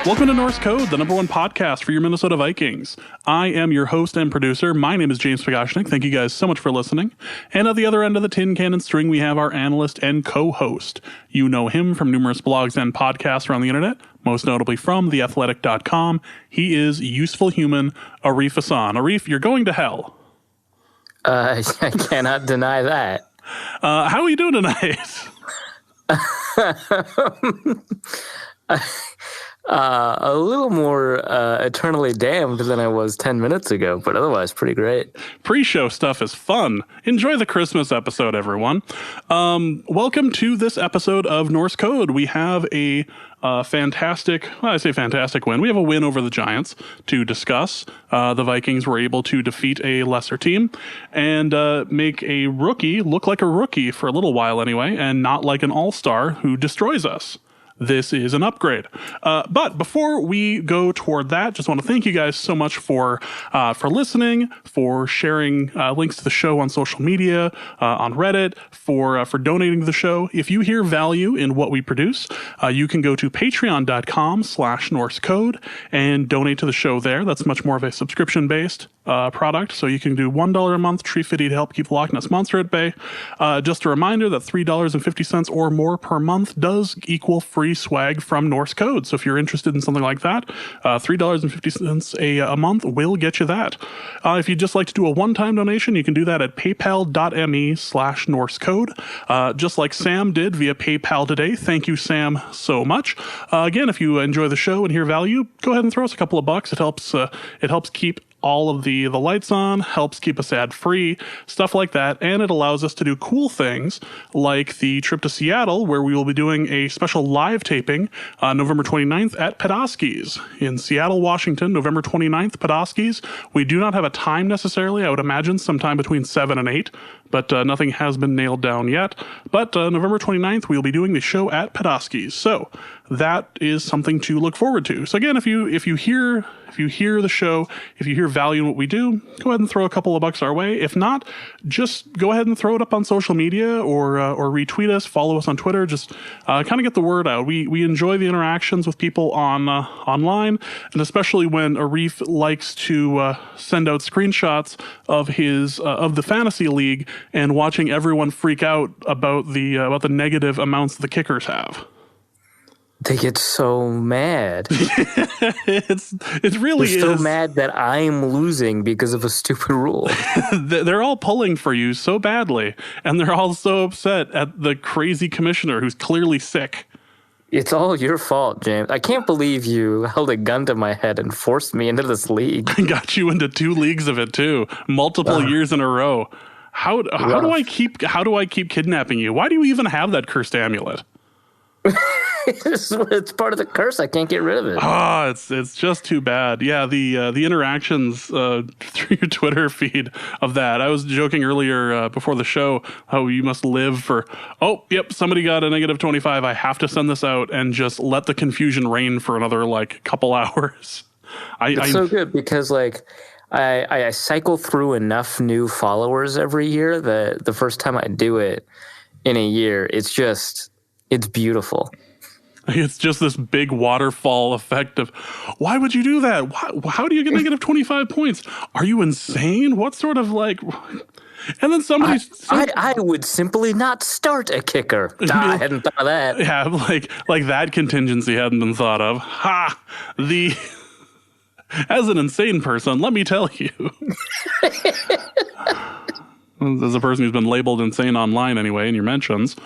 Welcome to Norse Code, the #1 podcast for your Minnesota Vikings. I am your host and producer. My name is James Pagashnik. Thank you guys so much for listening. And at the other end of the tin cannon string, we have our analyst and co-host. You know him from numerous blogs and podcasts around the internet, most notably from theathletic.com. He is useful human Arif Hassan. Arif, you're going to hell. I cannot deny that. How are you doing tonight? A little more eternally damned than I was 10 minutes ago, but otherwise pretty great. Pre-show stuff is fun. Enjoy the Christmas episode, everyone. Welcome to this episode of Norse Code. We have a fantastic win. We have a win over the Giants to discuss. The Vikings were able to defeat a lesser team and make a rookie look like a rookie for a little while anyway, and not like an all-star who destroys us. This is an upgrade. But before we go toward that, just want to thank you guys so much for listening, for sharing links to the show on social media, on Reddit, for donating to the show. If you hear value in what we produce, you can go to patreon.com/NorseCode and donate to the show there. That's much more of a subscription-based product, so you can do $1 a month, $3.50 to help keep the Loch Ness Monster at bay. Just a reminder that $3.50 or more per month does equal free swag from Norse Code. So if you're interested in something like that, $3.50 a month will get you that. If you'd just like to do a one-time donation, you can do that at paypal.me/NorseCode, just like Sam did via PayPal today. Thank you, Sam, so much. Again, if you enjoy the show and hear value, go ahead and throw us a couple of bucks. It helps keep all of the lights on, helps keep us ad-free, stuff like that, and it allows us to do cool things like the trip to Seattle, where we will be doing a special live taping November 29th at Podolsky's in Seattle, Washington. November 29th, Podolsky's. We do not have a time necessarily. I would imagine sometime between 7 and 8, but nothing has been nailed down yet. But November 29th, we'll be doing the show at Podolsky's. So that is something to look forward to. So again, if you hear the show, if you hear value in what we do, go ahead and throw a couple of bucks our way. If not, just go ahead and throw it up on social media or retweet us, follow us on Twitter. Just kind of get the word out. We enjoy the interactions with people online, and especially when Arif likes to send out screenshots of the fantasy league and watching everyone freak out about the negative amounts the kickers have. They get so mad. It really is. They're so mad that I'm losing because of a stupid rule. They're all pulling for you so badly, and they're all so upset at the crazy commissioner who's clearly sick. It's all your fault, James. I can't believe you held a gun to my head and forced me into this league. Got you into 2 leagues of it too, multiple years in a row. How do I keep kidnapping you? Why do you even have that cursed amulet? It's part of the curse. I can't get rid of it. It's just too bad. Yeah, the interactions through your Twitter feed of that. I was joking earlier before the show how you must live for, somebody got a -25. I have to send this out and just let the confusion reign for another couple hours. It's so good because I cycle through enough new followers every year that the first time I do it in a year, it's beautiful. It's just this big waterfall effect of, why would you do that? How do you get -25 points? Are you insane? What sort of And then I would simply not start a kicker. I hadn't thought of that. Yeah, like that contingency hadn't been thought of. As an insane person, let me tell you. As a person who's been labeled insane online anyway in your mentions,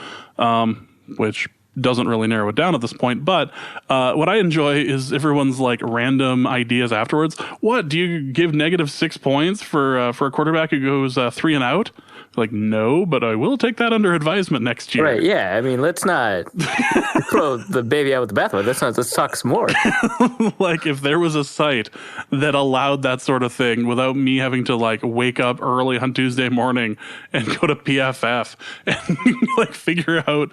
which doesn't really narrow it down at this point. But what I enjoy is everyone's random ideas afterwards. What, do you give -6 points for a quarterback who goes 3 and out? No, but I will take that under advisement next year. Right, yeah. I mean, let's not throw the baby out with the bathwater. Let's talk some more. If there was a site that allowed that sort of thing without me having to wake up early on Tuesday morning and go to PFF and figure out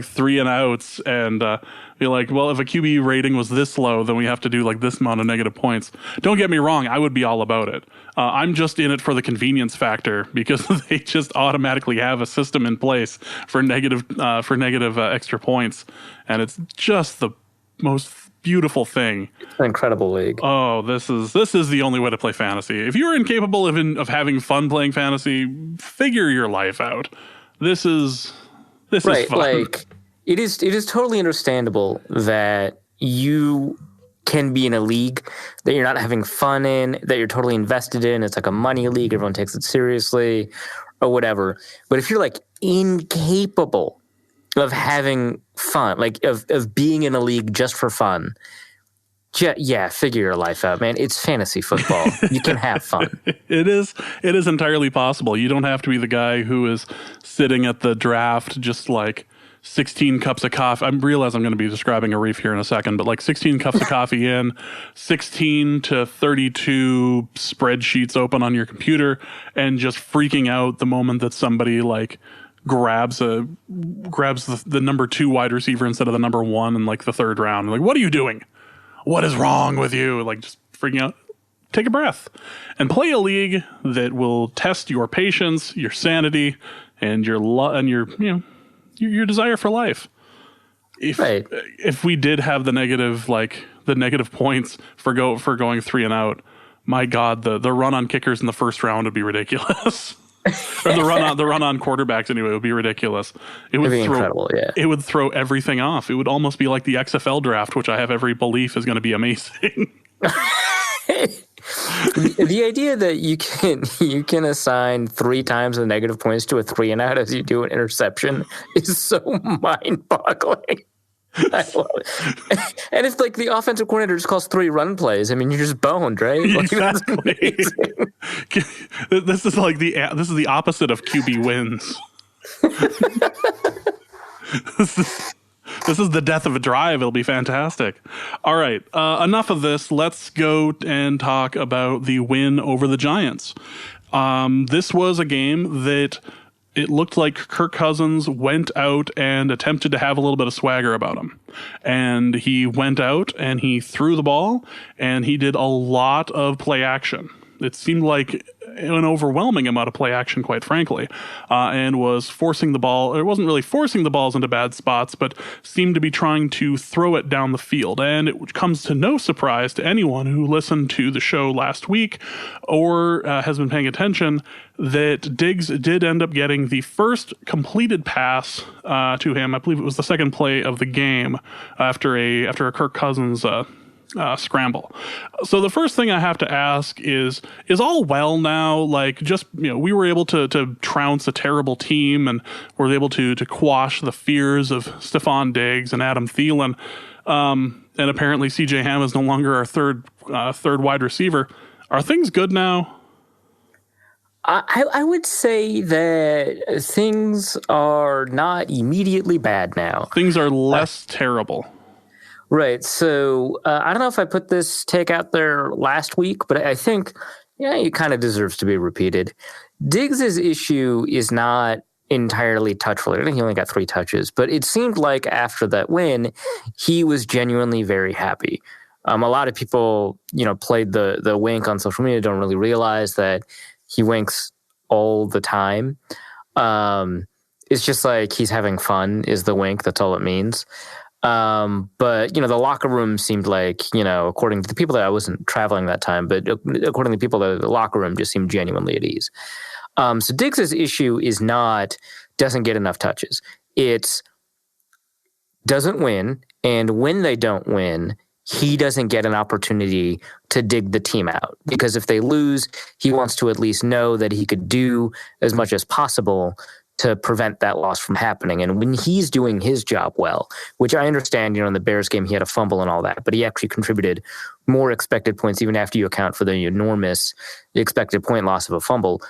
3 and outs and be well, if a QB rating was this low, then we have to do this amount of negative points. Don't get me wrong, I would be all about it. I'm just in it for the convenience factor because they just automatically have a system in place for negative extra points, and it's just the beautiful thing. It's an incredible league. Oh, this is the only way to play fantasy. If you're incapable of having fun playing fantasy, figure your life out. This is fun. Like it is totally understandable that you can be in a league that you're not having fun in, that you're totally invested in. It's like a money league. Everyone takes it seriously or whatever. But if you're like incapable of having fun, like of being in a league just for fun, yeah, figure your life out, man. It's fantasy football. You can have fun. It is entirely possible. You don't have to be the guy who is sitting at the draft just like 16 cups of coffee. I realize I'm going to be describing Arif here in a second, but like 16 cups of coffee in, 16 to 32 spreadsheets open on your computer, and just freaking out the moment that somebody like grabs the number 2 wide receiver instead of the number 1 in like the 3rd round. Like, what are you doing? What is wrong with you? Like, just freaking out. Take a breath and play a league that will test your patience, your sanity, and your desire for life. If we did have the negative points for going 3 and out, my God, the run on kickers in the first round would be ridiculous. Or the run on quarterbacks anyway would be ridiculous. It'd be incredible. Yeah, it would throw everything off. It would almost be like the XFL draft, which I have every belief is going to be amazing. The idea that you can assign 3 times the negative points to a 3 and out as you do an interception is so mind-boggling. I love it. And if like the offensive coordinator just calls 3 run plays, I mean, you're just boned, right? Exactly. This is the opposite of QB wins. This is the death of a drive. It'll be fantastic. All right. Enough of this. Let's go and talk about the win over the Giants. This was a game that it looked like Kirk Cousins went out and attempted to have a little bit of swagger about him. And he went out and he threw the ball and he did a lot of play action. It seemed like an overwhelming amount of play action, quite frankly, and was forcing the ball. It wasn't really forcing the balls into bad spots, but seemed to be trying to throw it down the field. And it comes to no surprise to anyone who listened to the show last week or has been paying attention that Diggs did end up getting the first completed pass to him. I believe it was the second play of the game after a Kirk Cousins scramble. So the first thing I have to ask is all well now? Like, just, we were able to trounce a terrible team and were able to quash the fears of Stephon Diggs and Adam Thielin. And apparently CJ Ham is no longer our third wide receiver. Are things good now? I would say that things are not immediately bad now. Things are less terrible. Right. So I don't know if I put this take out there last week, but I think, it kind of deserves to be repeated. Diggs' issue is not entirely touch-related. I think he only got 3 touches, but it seemed like after that win, he was genuinely very happy. A lot of people, played the wink on social media, don't really realize that he winks all the time. It's just like he's having fun is the wink. That's all it means. But, the locker room seemed like, according to the people that I wasn't traveling that time, but according to the people that the locker room just seemed genuinely at ease. So Diggs' issue is not doesn't get enough touches. It's doesn't win. And when they don't win, he doesn't get an opportunity to dig the team out, because if they lose, he wants to at least know that he could do as much as possible to prevent that loss from happening. And when he's doing his job well, which I understand, in the Bears game, he had a fumble and all that, but he actually contributed more expected points, even after you account for the enormous expected point loss of a fumble.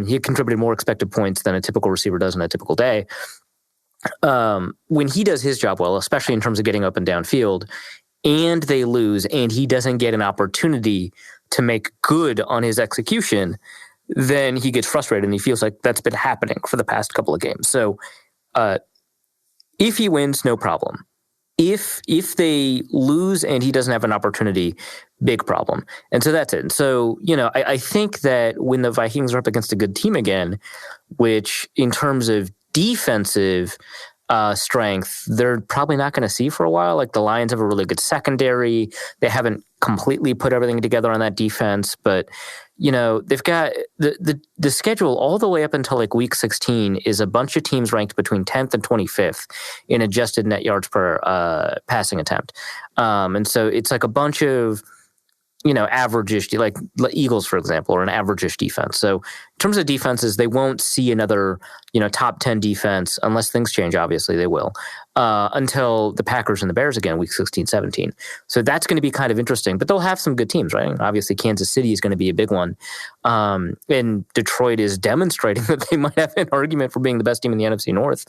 He contributed more expected points than a typical receiver does in a typical day. When he does his job well, especially in terms of getting up and downfield, and they lose, and he doesn't get an opportunity to make good on his execution, then he gets frustrated and he feels like that's been happening for the past couple of games. So if he wins, no problem. If they lose and he doesn't have an opportunity, big problem. And so that's it. And so, I think that when the Vikings are up against a good team again, which in terms of defensive strength, they're probably not going to see for a while. Like the Lions have a really good secondary. They haven't completely put everything together on that defense, but they've got the schedule all the way up until like week 16 is a bunch of teams ranked between 10th and 25th in adjusted net yards per passing attempt. And so it's like a bunch of average-ish, like Eagles, for example, or an average-ish defense. So in terms of defenses, they won't see another, top 10 defense unless things change. Obviously, they will until the Packers and the Bears again, week 16, 17. So that's going to be kind of interesting. But they'll have some good teams, right? Obviously, Kansas City is going to be a big one. And Detroit is demonstrating that they might have an argument for being the best team in the NFC North.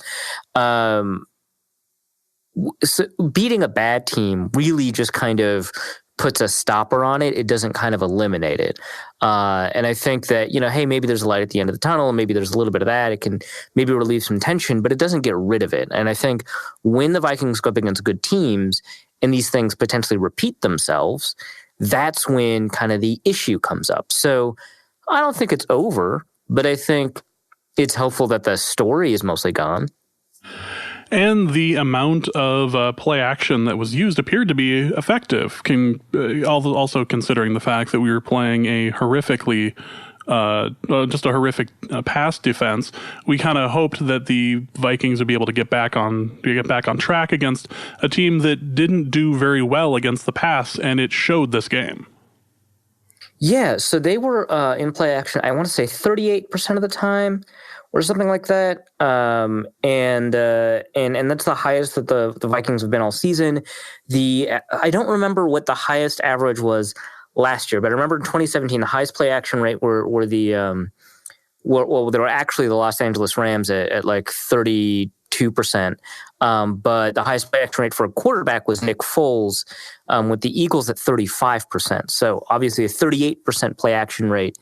So beating a bad team really just kind of puts a stopper on it. It doesn't kind of eliminate it. And I think that, hey, maybe there's a light at the end of the tunnel. Maybe there's a little bit of that. It can maybe relieve some tension, but it doesn't get rid of it. And I think when the Vikings go up against good teams and these things potentially repeat themselves, that's when kind of the issue comes up. So I don't think it's over, but I think it's helpful that the story is mostly gone. And the amount of play action that was used appeared to be effective, also considering the fact that we were playing a horrifically, just a horrific pass defense. We kind of hoped that the Vikings would be able to get back on track against a team that didn't do very well against the pass, and it showed this game. Yeah, so they were in play action, I want to say 38% of the time, or something like that, and that's the highest that the Vikings have been all season. I don't remember what the highest average was last year, but I remember in 2017 the highest play action rate were they were actually the Los Angeles Rams at like 32%, but the highest play action rate for a quarterback was Nick Foles with the Eagles at 35%. So obviously a 38% play action rate.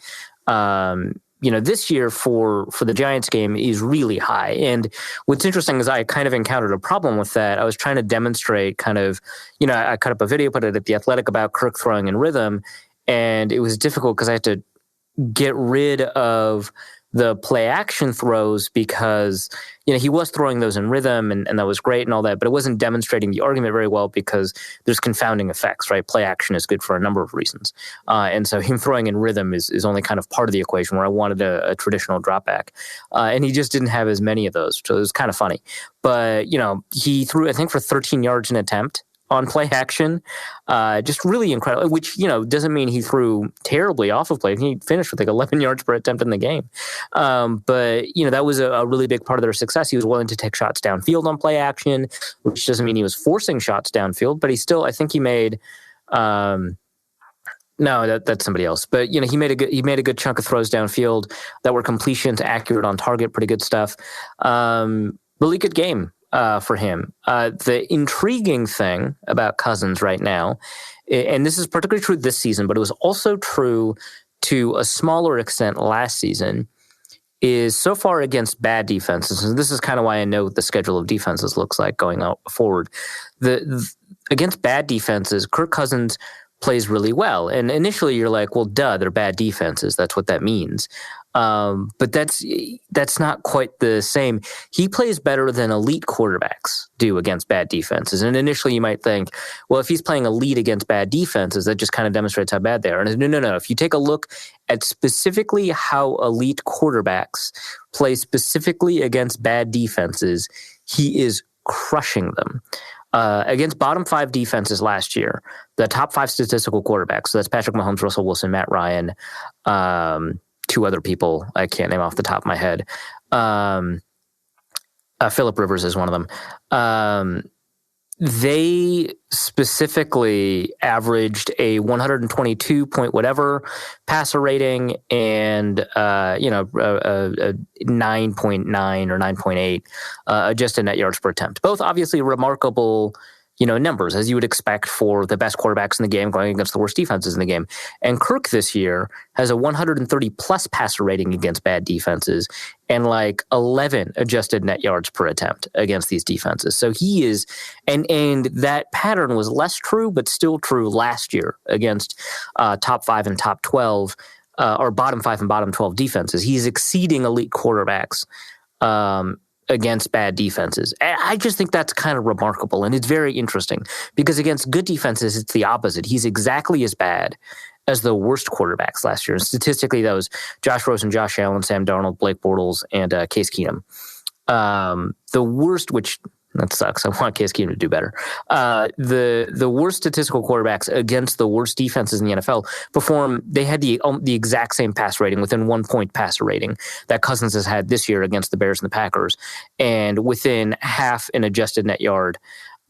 This year for the Giants game is really high. And what's interesting is I kind of encountered a problem with that. I was trying to demonstrate I cut up a video, put it at The Athletic about Kirk throwing in rhythm. And it was difficult because I had to get rid of the play action throws because, he was throwing those in rhythm and that was great and all that, but it wasn't demonstrating the argument very well because there's confounding effects, right? Play action is good for a number of reasons. And so him throwing in rhythm is only kind of part of the equation where I wanted a traditional drop back. And he just didn't have as many of those. So it was kind of funny. But, he threw, I think, for 13 yards an attempt on play action, just really incredible, which, doesn't mean he threw terribly off of play. He finished with like 11 yards per attempt in the game. But, that was a really big part of their success. He was willing to take shots downfield on play action, which doesn't mean he was forcing shots downfield, but I think he made, no, that's somebody else. But, he made a good chunk of throws downfield that were completions, accurate on target, pretty good stuff. Really good game. For him. The intriguing thing about Cousins right now, and this is particularly true this season, but it was also true to a smaller extent last season, is so far against bad defenses, and this is kind of why I know what the schedule of defenses looks like going out forward. Against bad defenses, Kirk Cousins plays really well. And initially you're like, well, duh, they're bad defenses. That's what that means. But that's not quite the same. He plays better than elite quarterbacks do against bad defenses. And initially you might think, well, if he's playing elite against bad defenses, that just kind of demonstrates how bad they are. And no. If you take a look at specifically how elite quarterbacks play specifically against bad defenses, he is crushing them. Against bottom five defenses last year, the top five statistical quarterbacks, so that's Patrick Mahomes, Russell Wilson, Matt Ryan, two other people I can't name off the top of my head. Phillip Rivers is one of them. They specifically averaged a 122 point whatever passer rating and a 9.9 or 9.8 adjusted net yards per attempt. Both obviously remarkable numbers, as you would expect for the best quarterbacks in the game going against the worst defenses in the game. And Kirk this year has a 130 plus passer rating against bad defenses and like 11 adjusted net yards per attempt against these defenses. So he is, and that pattern was less true, but still true last year against top 5 and top 12 or bottom 5 and bottom 12 defenses. He's exceeding elite quarterbacks against bad defenses. I just think that's kind of remarkable, and it's very interesting because against good defenses, it's the opposite. He's exactly as bad as the worst quarterbacks last year. And statistically, that was Josh Rosen, Josh Allen, Sam Darnold, Blake Bortles, and Case Keenum. The worst, which that sucks. I want Case Keenum to do better. The worst statistical quarterbacks against the worst defenses in the NFL they had the exact same pass rating, within 1 point passer rating that Cousins has had this year against the Bears and the Packers, and within half an adjusted net yard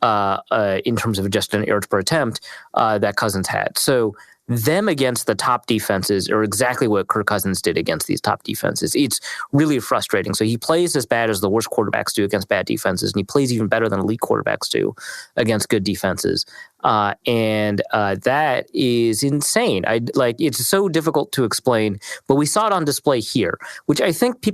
in terms of adjusted net yards per attempt that Cousins had. So them against the top defenses are exactly what Kirk Cousins did against these top defenses. It's really frustrating. So he plays as bad as the worst quarterbacks do against bad defenses, and he plays even better than elite quarterbacks do against good defenses. And that is insane. It's so difficult to explain, but we saw it on display here, which I think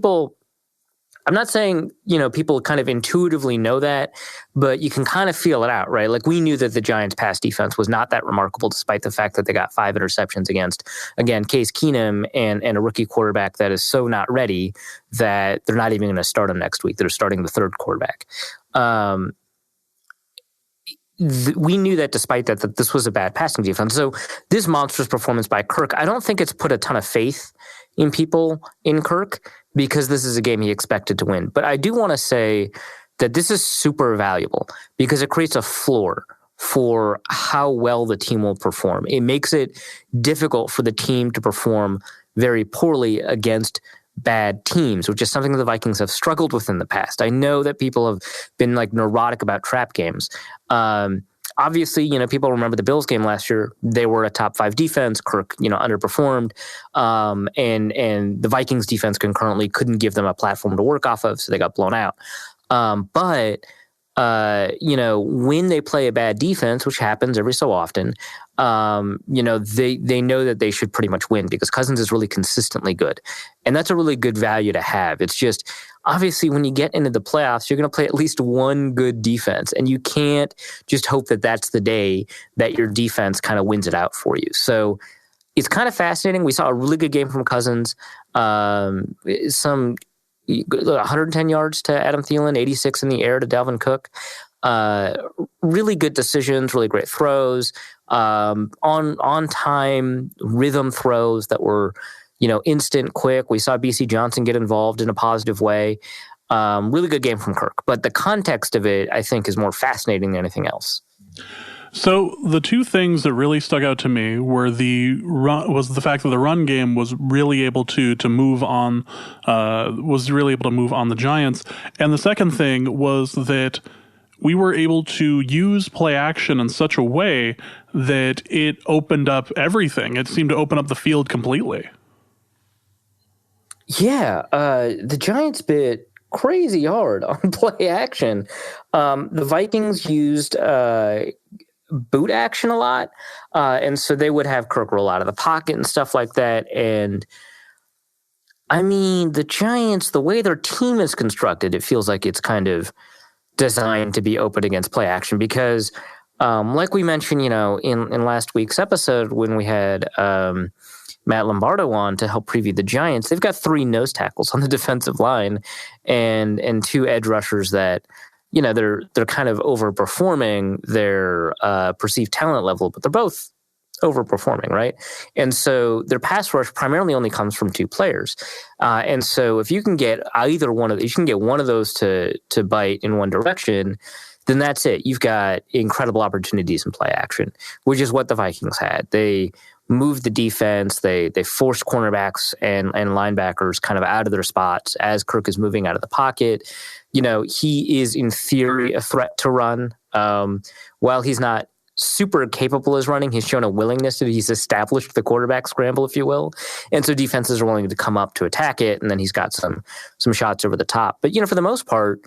I'm not saying, people kind of intuitively know that, but you can kind of feel it out, right? Like, we knew that the Giants' pass defense was not that remarkable, despite the fact that they got 5 interceptions against, again, Case Keenum and a rookie quarterback that is so not ready that they're not even going to start him next week. They're starting the third quarterback. We knew that despite that this was a bad passing defense. So this monstrous performance by Kirk, I don't think it's put a ton of faith in people in Kirk, because this is a game he expected to win. But I do want to say that this is super valuable because it creates a floor for how well the team will perform. It makes it difficult for the team to perform very poorly against bad teams, which is something that the Vikings have struggled with in the past. I know that people have been neurotic about trap games. Obviously, people remember the Bills game last year. They were a top 5 defense. Kirk, underperformed. And the Vikings defense concurrently couldn't give them a platform to work off of, so they got blown out. But when they play a bad defense, which happens every so often, they know that they should pretty much win because Cousins is really consistently good. And that's a really good value to have. It's just, obviously, when you get into the playoffs, you're going to play at least one good defense, and you can't just hope that that's the day that your defense kind of wins it out for you. So it's kind of fascinating. We saw a really good game from Cousins, some 110 yards to Adam Thielin, 86 in the air to Dalvin Cook. Really good decisions, really great throws, on time rhythm throws that were instant, quick. We saw BC Johnson get involved in a positive way. Really good game from Kirk. But the context of it, I think, is more fascinating than anything else. So the two things that really stuck out to me were the fact that the run game was really able to move on the Giants, and the second thing was that we were able to use play action in such a way that it opened up everything. It seemed to open up the field completely. Yeah, the Giants bit crazy hard on play action. The Vikings used boot action a lot, and so they would have Kirk roll out of the pocket and stuff like that. And I mean, the Giants, the way their team is constructed, it feels like it's kind of designed to be open against play action because, like we mentioned, in last week's episode when we had Matt Lombardo on to help preview the Giants, they've got 3 nose tackles on the defensive line and 2 edge rushers that, they're kind of overperforming their perceived talent level, but they're both overperforming, right? And so their pass rush primarily only comes from 2 players. And so if you can get one of those to bite in one direction, then that's it. You've got incredible opportunities in play action, which is what the Vikings had. They moved the defense. They forced cornerbacks and linebackers kind of out of their spots as Kirk is moving out of the pocket. He is in theory a threat to run. While he's not super capable as running, he's shown a willingness to. He's established the quarterback scramble, if you will, and so defenses are willing to come up to attack it. And then he's got some shots over the top. But for the most part,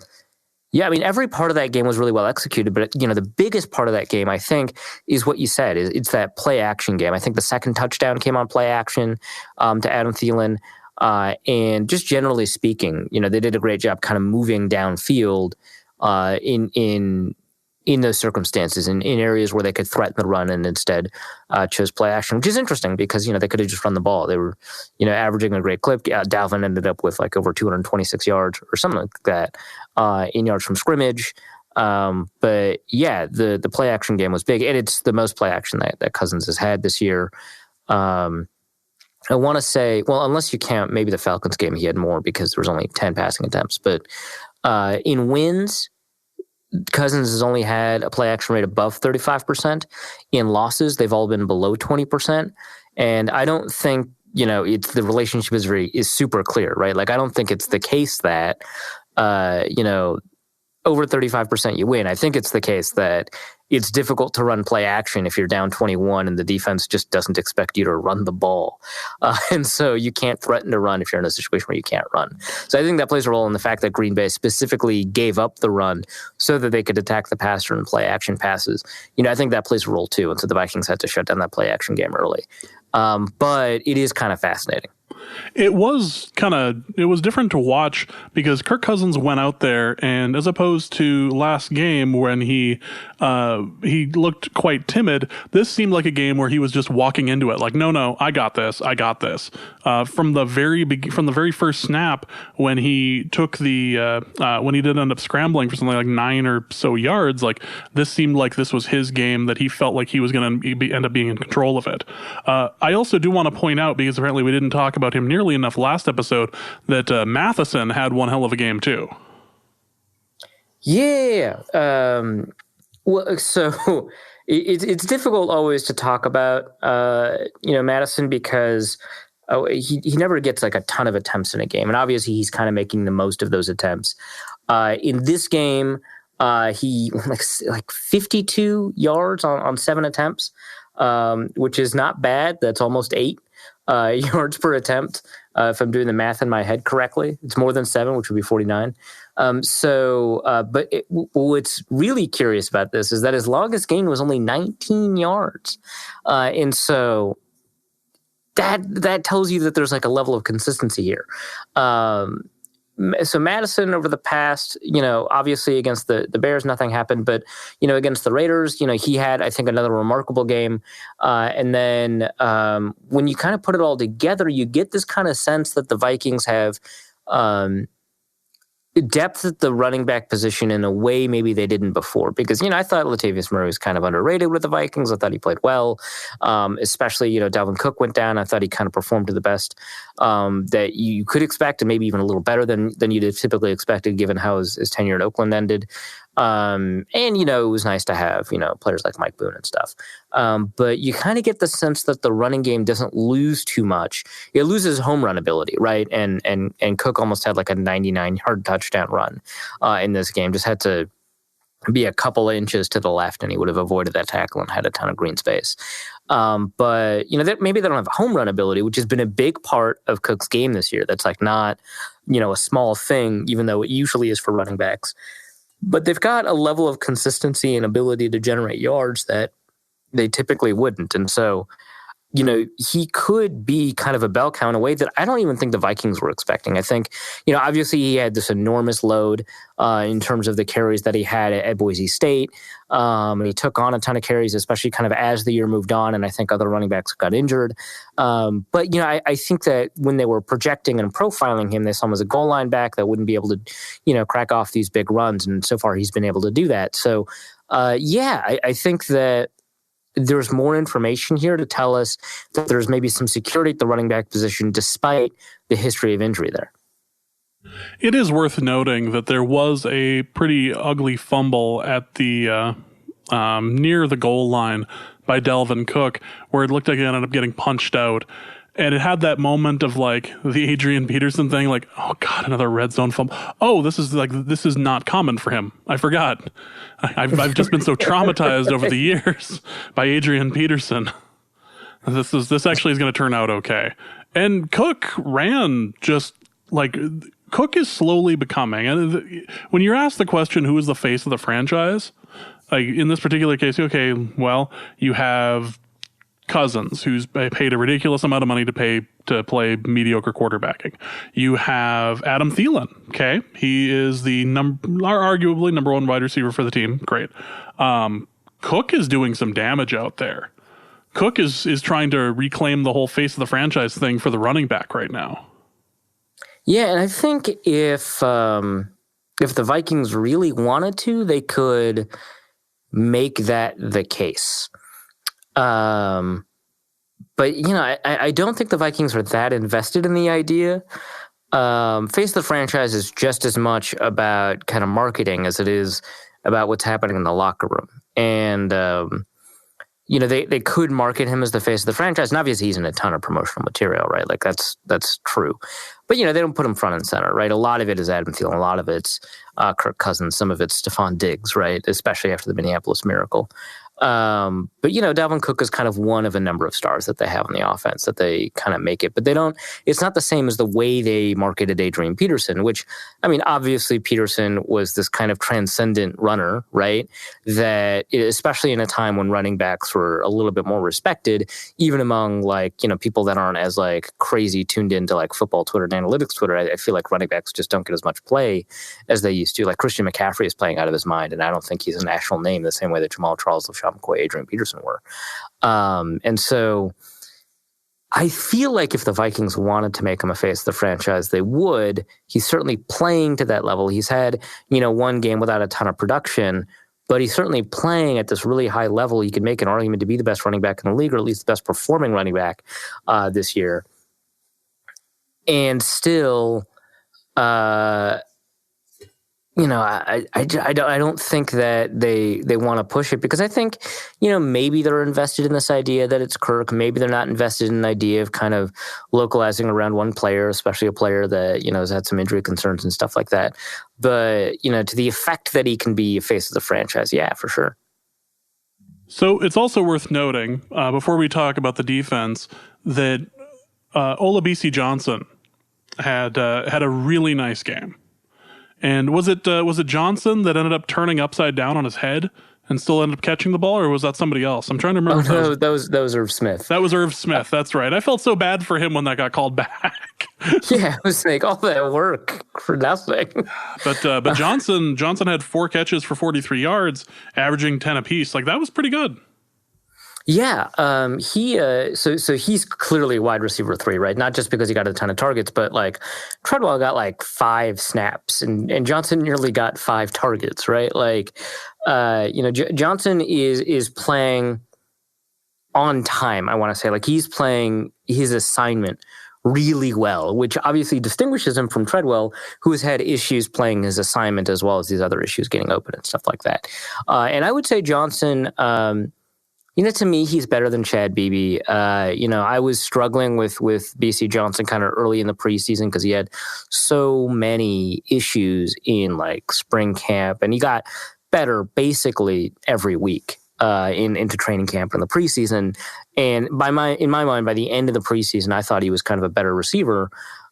yeah, I mean, every part of that game was really well executed, but the biggest part of that game, I think, is what you said. It's that play action game. I think the second touchdown came on play action to Adam Thielin, and just generally speaking, they did a great job kind of moving downfield in in those circumstances, in areas where they could threaten the run and instead chose play action, which is interesting because, they could have just run the ball. They were, averaging a great clip. Dalvin ended up with like over 226 yards or something like that in yards from scrimmage. But yeah, the play action game was big, and it's the most play action that Cousins has had this year. I want to say, well, unless you count maybe the Falcons game, he had more because there was only 10 passing attempts. But in wins, Cousins has only had a play action rate above 35%. In losses, they've all been below 20%. And I don't think, it's the relationship is super clear, right? Like, I don't think it's the case that, over 35% you win. I think it's the case that it's difficult to run play action if you're down 21 and the defense just doesn't expect you to run the ball. And so you can't threaten to run if you're in a situation where you can't run. So I think that plays a role in the fact that Green Bay specifically gave up the run so that they could attack the passer and play action passes. I think that plays a role too. And so the Vikings had to shut down that play action game early. But it is kind of fascinating. It was different to watch because Kirk Cousins went out there, and as opposed to last game when he looked quite timid, this seemed like a game where he was just walking into it like, no, I got this. From the very first snap when he took when he did end up scrambling for something like 9 or so yards, like this seemed like this was his game, that he felt like he was going to end up being in control of it. I also do want to point out, because apparently we didn't talk about him nearly enough last episode, that Matheson had one hell of a game too. Yeah. Well, so it's difficult always to talk about, Madison, because he never gets like a ton of attempts in a game. And obviously he's kind of making the most of those attempts. In this game, he like 52 yards on 7 attempts, which is not bad. That's almost 8 yards per attempt. If I'm doing the math in my head correctly, it's more than 7, which would be 49. But what's really curious about this is that his longest gain was only 19 yards. And so that tells you that there's like a level of consistency here. So Madison over the past, obviously against the Bears, nothing happened, but, against the Raiders, he had, I think, another remarkable game. And then when you kind of put it all together, you get this kind of sense that the Vikings have depth at the running back position in a way maybe they didn't before. Because, I thought Latavius Murray was kind of underrated with the Vikings. I thought he played well, especially, Dalvin Cook went down. I thought he kind of performed to the best that you could expect, and maybe even a little better than you'd have typically expected given how his tenure in Oakland ended. And, it was nice to have, players like Mike Boone and stuff. But you kind of get the sense that the running game doesn't lose too much. It loses home run ability, right? And Cook almost had like a 99-yard touchdown run in this game. Just had to be a couple inches to the left and he would have avoided that tackle and had a ton of green space. But, maybe they don't have home run ability, which has been a big part of Cook's game this year. That's like not, a small thing, even though it usually is for running backs. But they've got a level of consistency and ability to generate yards that they typically wouldn't. And so, he could be kind of a bell cow in a way that I don't even think the Vikings were expecting. I think, obviously he had this enormous load in terms of the carries that he had at Boise State. And he took on a ton of carries, especially kind of as the year moved on. And I think other running backs got injured. But, I think that when they were projecting and profiling him, they saw him as a goal line back that wouldn't be able to, crack off these big runs. And so far he's been able to do that. So, I think that there's more information here to tell us that there's maybe some security at the running back position despite the history of injury there. It is worth noting that there was a pretty ugly fumble at the near the goal line by Dalvin Cook where it looked like it ended up getting punched out. And it had that moment of like the Adrian Peterson thing, like, oh God, another red zone fumble. Oh, this is not common for him. I forgot. I've just been so traumatized over the years by Adrian Peterson. This actually is going to turn out okay. And Cook ran just like Cook is slowly becoming. And when you're asked the question, who is the face of the franchise? Like in this particular case, okay, well, you have Cousins, who's paid a ridiculous amount of money to to play mediocre quarterbacking. You have Adam Thielin. Okay, he is the arguably number one wide receiver for the team. Great. Cook is doing some damage out there. Cook is trying to reclaim the whole face of the franchise thing for the running back right now. Yeah, and I think if the Vikings really wanted to, they could make that the case. But, I don't think the Vikings are that invested in the idea. Face of the franchise is just as much about kind of marketing as it is about what's happening in the locker room. And, they could market him as the face of the franchise. And obviously he's in a ton of promotional material, right? Like that's true. But, they don't put him front and center, right? A lot of it is Adam Thielen. A lot of it's Kirk Cousins. Some of it's Stephon Diggs, right? Especially after the Minneapolis Miracle. But Dalvin Cook is kind of one of a number of stars that they have on the offense that they kind of make it, but it's not the same as the way they marketed Adrian Peterson, which, obviously Peterson was this kind of transcendent runner, right? That especially in a time when running backs were a little bit more respected, even among people that aren't as crazy tuned into football Twitter and analytics Twitter, I feel like running backs just don't get as much play as they used to. Like Christian McCaffrey is playing out of his mind, and I don't think he's a national name the same way that Jamal Charles, LaShawn McCoy, Adrian Peterson were. And so I feel like if the Vikings wanted to make him a face of the franchise, they would. He's certainly playing to that level. He's had, one game without a ton of production, but he's certainly playing at this really high level. You could make an argument to be the best running back in the league, or at least the best performing running back this year. And still, I don't think that they want to push it, because I think, maybe they're invested in this idea that it's Kirk. Maybe they're not invested in the idea of kind of localizing around one player, especially a player that, has had some injury concerns and stuff like that. But, to the effect that he can be a face of the franchise, yeah, for sure. So it's also worth noting, before we talk about the defense, that Olabisi Johnson had a really nice game. And was it Johnson that ended up turning upside down on his head and still ended up catching the ball, or was that somebody else? I'm trying to remember. Oh, no, that was Irv Smith. That was Irv Smith. That's right. I felt so bad for him when that got called back. Yeah, it was all that work for nothing. But Johnson had 4 catches for 43 yards, averaging 10 apiece. That was pretty good. Yeah, so he's clearly wide receiver 3, right? Not just because he got a ton of targets, but Treadwell got 5 snaps, and Johnson nearly got 5 targets, right? Johnson is playing on time. I want to say he's playing his assignment really well, which obviously distinguishes him from Treadwell, who has had issues playing his assignment as well as these other issues getting open and stuff like that. And I would say Johnson. To me, he's better than Chad Beebe. I was struggling with BC Johnson kind of early in the preseason because he had so many issues in spring camp, and he got better basically every week into training camp in the preseason. And in my mind, by the end of the preseason, I thought he was kind of a better receiver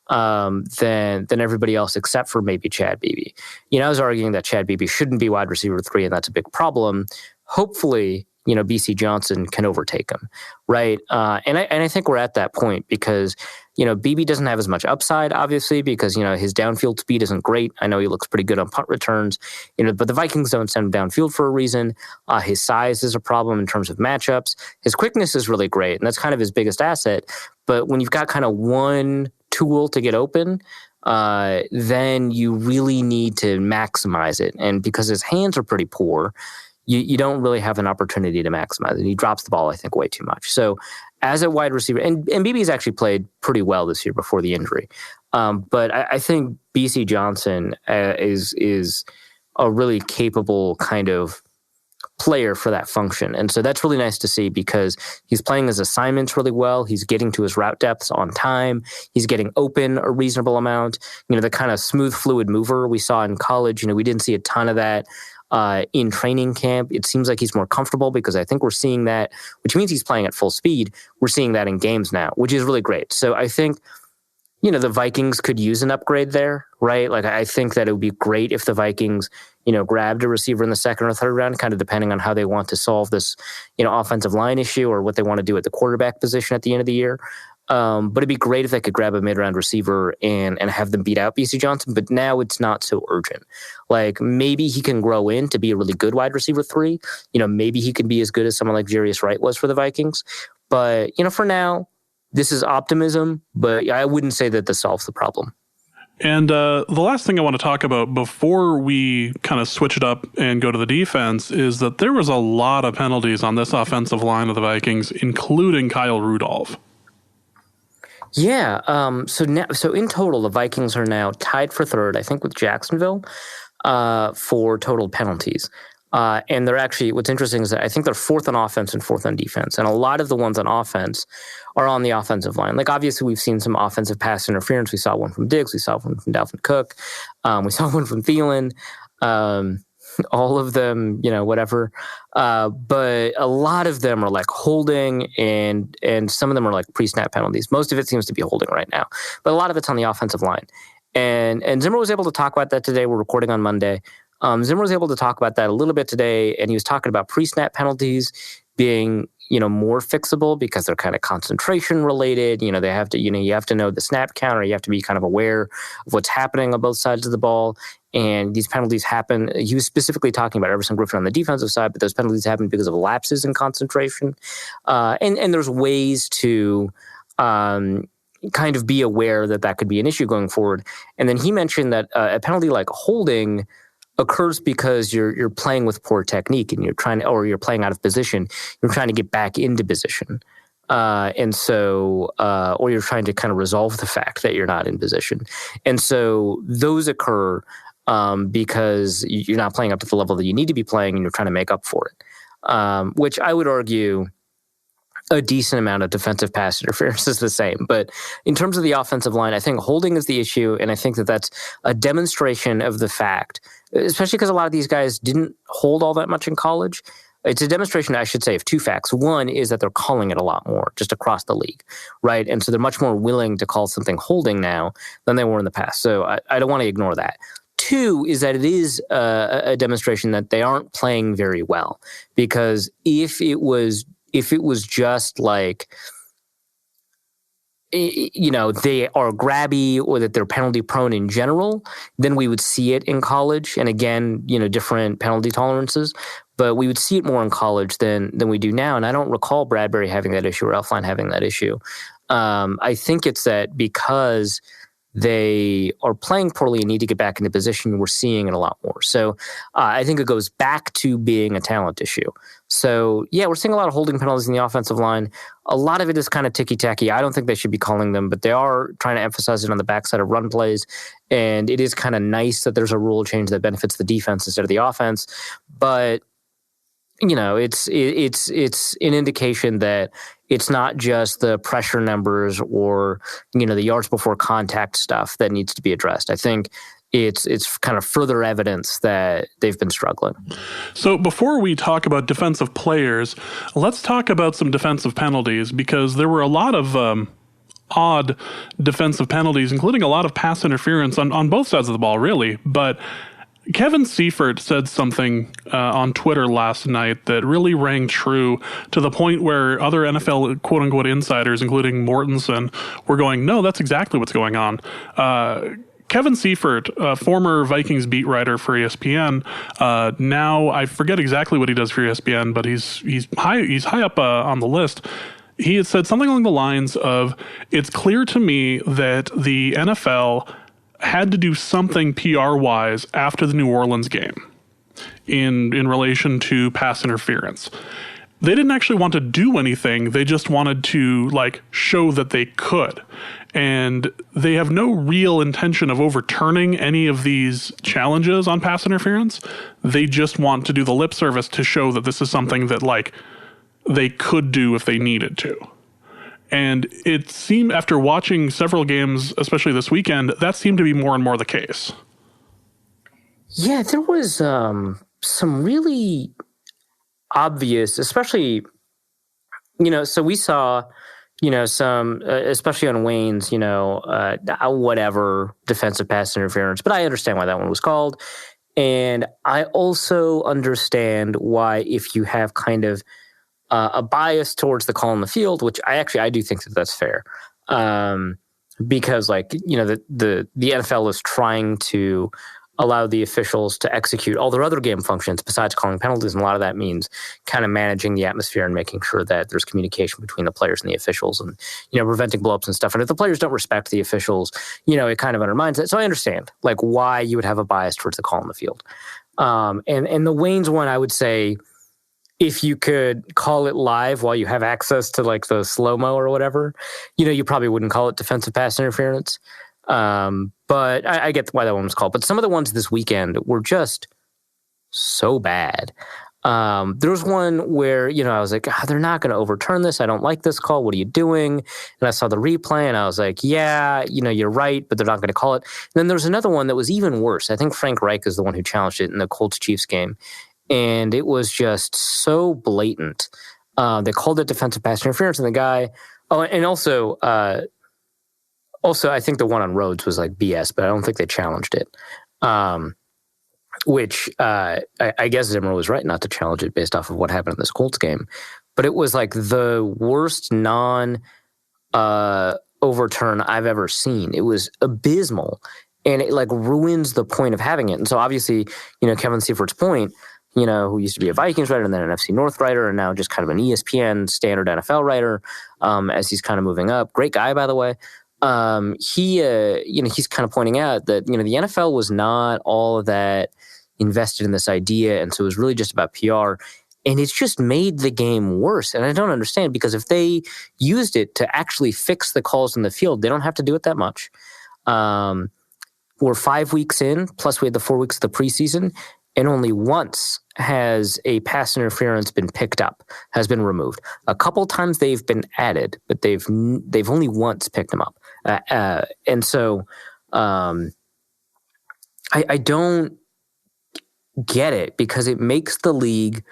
than everybody else except for maybe Chad Beebe. I was arguing that Chad Beebe shouldn't be wide receiver 3, and that's a big problem. Hopefully, BC Johnson can overtake him, right? And I think we're at that point because, Beebe doesn't have as much upside, obviously, because, his downfield speed isn't great. I know he looks pretty good on punt returns, but the Vikings don't send him downfield for a reason. His size is a problem in terms of matchups. His quickness is really great, and that's kind of his biggest asset. But when you've got kind of one tool to get open, then you really need to maximize it. And because his hands are pretty poor, you don't really have an opportunity to maximize it. He drops the ball, I think, way too much. So as a wide receiver, and BB's actually played pretty well this year before the injury. But I think BC Johnson is a really capable kind of player for that function. And so that's really nice to see because he's playing his assignments really well. He's getting to his route depths on time. He's getting open a reasonable amount. The kind of smooth, fluid mover we saw in college, we didn't see a ton of that in training camp. It seems like he's more comfortable because I think we're seeing that, which means he's playing at full speed. We're seeing that in games now, which is really great. So I think, the Vikings could use an upgrade there, right? I think that it would be great if the Vikings, grabbed a receiver in the second or third round, kind of depending on how they want to solve this, offensive line issue or what they want to do at the quarterback position at the end of the year. But it'd be great if they could grab a mid-round receiver and have them beat out BC Johnson. But now it's not so urgent. Like, maybe he can grow in to be a really good wide receiver 3. Maybe he can be as good as someone like Jarius Wright was for the Vikings. But, for now, this is optimism. But I wouldn't say that this solves the problem. And the last thing I want to talk about before we kind of switch it up and go to the defense is that there was a lot of penalties on this offensive line of the Vikings, including Kyle Rudolph. Yeah. So in total, the Vikings are now tied for third, I think, with Jacksonville for total penalties. And they're actually, what's interesting is that I think they're fourth on offense and fourth on defense. And a lot of the ones on offense are on the offensive line. Like, obviously, we've seen some offensive pass interference. We saw one from Diggs. We saw one from Dalvin Cook. We saw one from Thielin. All of them, whatever. But a lot of them are like holding, and some of them are like pre-snap penalties. Most of it seems to be holding right now. But a lot of it's on the offensive line. And Zimmer was able to talk about that today. We're recording on Monday. Zimmer was able to talk about that a little bit today, and he was talking about pre-snap penalties being, more fixable because they're kind of concentration related. They have to, you have to know the snap counter. You have to be kind of aware of what's happening on both sides of the ball. And these penalties happen. He was specifically talking about Everson Griffin on the defensive side, but those penalties happen because of lapses in concentration. And there's ways to kind of be aware that could be an issue going forward. And then he mentioned that a penalty like holding occurs because you're playing with poor technique and you're playing out of position. You're trying to get back into position. Or you're trying to kind of resolve the fact that you're not in position. And so those occur because you're not playing up to the level that you need to be playing and you're trying to make up for it. Which I would argue a decent amount of defensive pass interference is the same. But in terms of the offensive line, I think holding is the issue, and I think that's a demonstration of the fact, especially because a lot of these guys didn't hold all that much in college. It's a demonstration, I should say, of two facts. One is that they're calling it a lot more just across the league, right? And so they're much more willing to call something holding now than they were in the past. So I don't want to ignore that. Two is that it is a demonstration that they aren't playing very well, because if it was just like, they are grabby or that they're penalty prone in general, then we would see it in college. And again, different penalty tolerances, but we would see it more in college than we do now. And I don't recall Bradbury having that issue or Elflein having that issue. I think it's that because they are playing poorly and need to get back into position, we're seeing it a lot more. So I think it goes back to being a talent issue. So, yeah, we're seeing a lot of holding penalties in the offensive line. A lot of it is kind of ticky-tacky. I don't think they should be calling them, but they are trying to emphasize it on the backside of run plays. And it is kind of nice that there's a rule change that benefits the defense instead of the offense. But, it's an indication that it's not just the pressure numbers or, the yards before contact stuff that needs to be addressed. I think it's kind of further evidence that they've been struggling. So before we talk about defensive players, let's talk about some defensive penalties, because there were a lot of odd defensive penalties, including a lot of pass interference on both sides of the ball, really. But Kevin Seifert said something on Twitter last night that really rang true, to the point where other NFL quote-unquote insiders, including Mortensen, were going, no, that's exactly what's going on. Kevin Seifert, former Vikings beat writer for ESPN, now I forget exactly what he does for ESPN, but he's high up on the list. He had said something along the lines of, "It's clear to me that the NFL had to do something PR-wise after the New Orleans game in relation to pass interference. They didn't actually want to do anything. They just wanted to show that they could. And they have no real intention of overturning any of these challenges on pass interference. They just want to do the lip service to show that this is something that they could do if they needed to." And it seemed, after watching several games, especially this weekend, that seemed to be more and more the case. Yeah, there was some really obvious, especially, so we saw, some, especially on Wayne's, whatever defensive pass interference, but I understand why that one was called. And I also understand why, if you have kind of a bias towards the call in the field, which I do think that's fair. Because like, the NFL is trying to allow the officials to execute all their other game functions besides calling penalties. And a lot of that means kind of managing the atmosphere and making sure that there's communication between the players and the officials and, preventing blowups and stuff. And if the players don't respect the officials, it kind of undermines it. So I understand like why you would have a bias towards the call on the field. And the Waynes one, I would say, if you could call it live while you have access to like the slow-mo or whatever, you probably wouldn't call it defensive pass interference. But I get why that one was called. But some of the ones this weekend were just so bad. There was one where, I was like, they're not going to overturn this. I don't like this call. What are you doing? And I saw the replay and I was like, yeah, you're right, but they're not going to call it. And then there was another one that was even worse. I think Frank Reich is the one who challenged it in the Colts-Chiefs game. And it was just so blatant. They called it defensive pass interference, and the guy. Oh, and also, I think the one on Rhodes was like BS, but I don't think they challenged it. Which I guess Zimmer was right not to challenge it based off of what happened in this Colts game. But it was like the worst overturn I've ever seen. It was abysmal, and it like ruins the point of having it. And so obviously, Kevin Seifert's point. Who used to be a Vikings writer and then an FC North writer and now just kind of an ESPN standard NFL writer as he's kind of moving up. Great guy, by the way. He's kind of pointing out that, the NFL was not all of that invested in this idea. And so it was really just about PR. And it's just made the game worse. And I don't understand, because if they used it to actually fix the calls in the field, they don't have to do it that much. We're 5 weeks in, plus we had the 4 weeks of the preseason. And only once has a pass interference been picked up, has been removed. A couple times they've been added, but they've only once picked them up. And so I don't get it, because it makes the league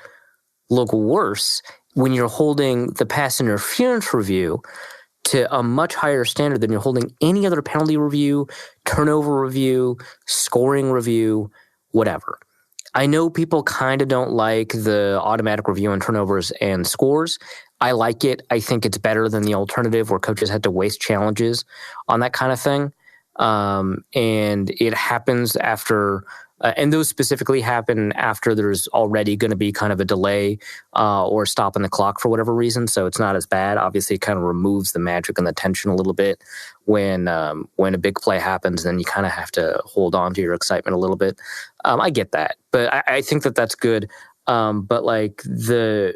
look worse when you're holding the pass interference review to a much higher standard than you're holding any other penalty review, turnover review, scoring review, whatever. I know people kind of don't like the automatic review on turnovers and scores. I like it. I think it's better than the alternative where coaches had to waste challenges on that kind of thing. And it happens after, and those specifically happen after there's already going to be kind of a delay or stopping the clock for whatever reason. So it's not as bad. Obviously, it kind of removes the magic and the tension a little bit when a big play happens. Then you kind of have to hold on to your excitement a little bit. I get that, but I think that that's good. But like the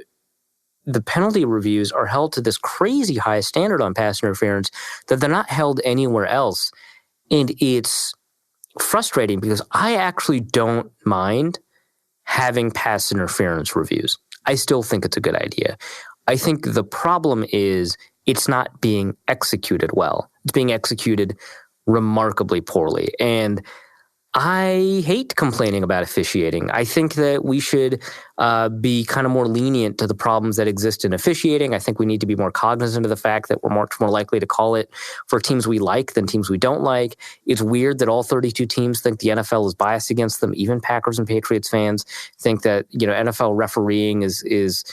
penalty reviews are held to this crazy high standard on pass interference that they're not held anywhere else. And it's frustrating because I actually don't mind having pass interference reviews. I still think it's a good idea. I think the problem is it's not being executed well. It's being executed remarkably poorly. And I hate complaining about officiating. I think that we should be kind of more lenient to the problems that exist in officiating. I think we need to be more cognizant of the fact that we're much more likely to call it for teams we like than teams we don't like. It's weird that all 32 teams think the NFL is biased against them. Even Packers and Patriots fans think that, NFL refereeing is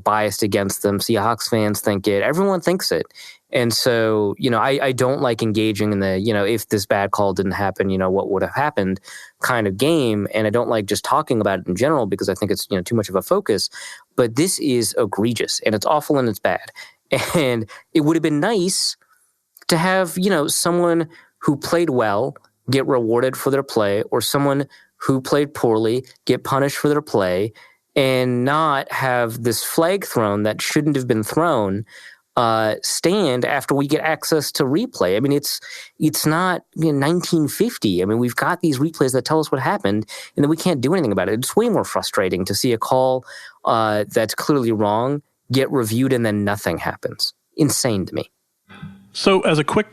biased against them. Seahawks fans think it. Everyone thinks it. And so, I don't like engaging in the, if this bad call didn't happen, what would have happened kind of game. And I don't like just talking about it in general because I think it's, too much of a focus. But this is egregious and it's awful and it's bad. And it would have been nice to have, someone who played well get rewarded for their play, or someone who played poorly get punished for their play, and not have this flag thrown that shouldn't have been thrown stand after we get access to replay. I mean, it's not 1950. I mean, we've got these replays that tell us what happened, and then we can't do anything about it. It's way more frustrating to see a call that's clearly wrong get reviewed and then nothing happens. Insane to me. So as a quick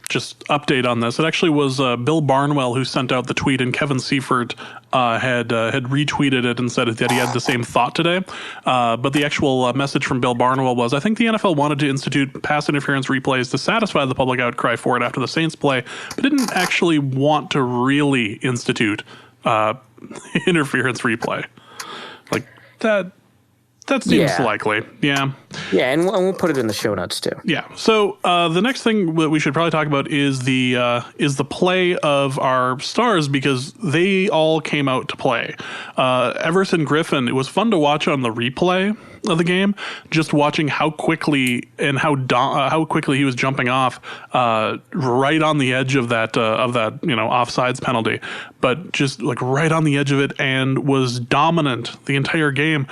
just update on this, it actually was Bill Barnwell who sent out the tweet, and Kevin Seifert had retweeted it and said that he had the same thought today. But the actual message from Bill Barnwell was, I think the NFL wanted to institute pass interference replays to satisfy the public outcry for it after the Saints play, but didn't actually want to really institute interference replay. Like that seems likely. Yeah. Yeah, and we'll put it in the show notes too. Yeah. So the next thing that we should probably talk about is the play of our stars, because they all came out to play. Everson Griffin, it was fun to watch on the replay of the game, just watching how quickly and how quickly he was jumping off right on the edge of that offsides penalty, but just like right on the edge of it, and was dominant the entire game.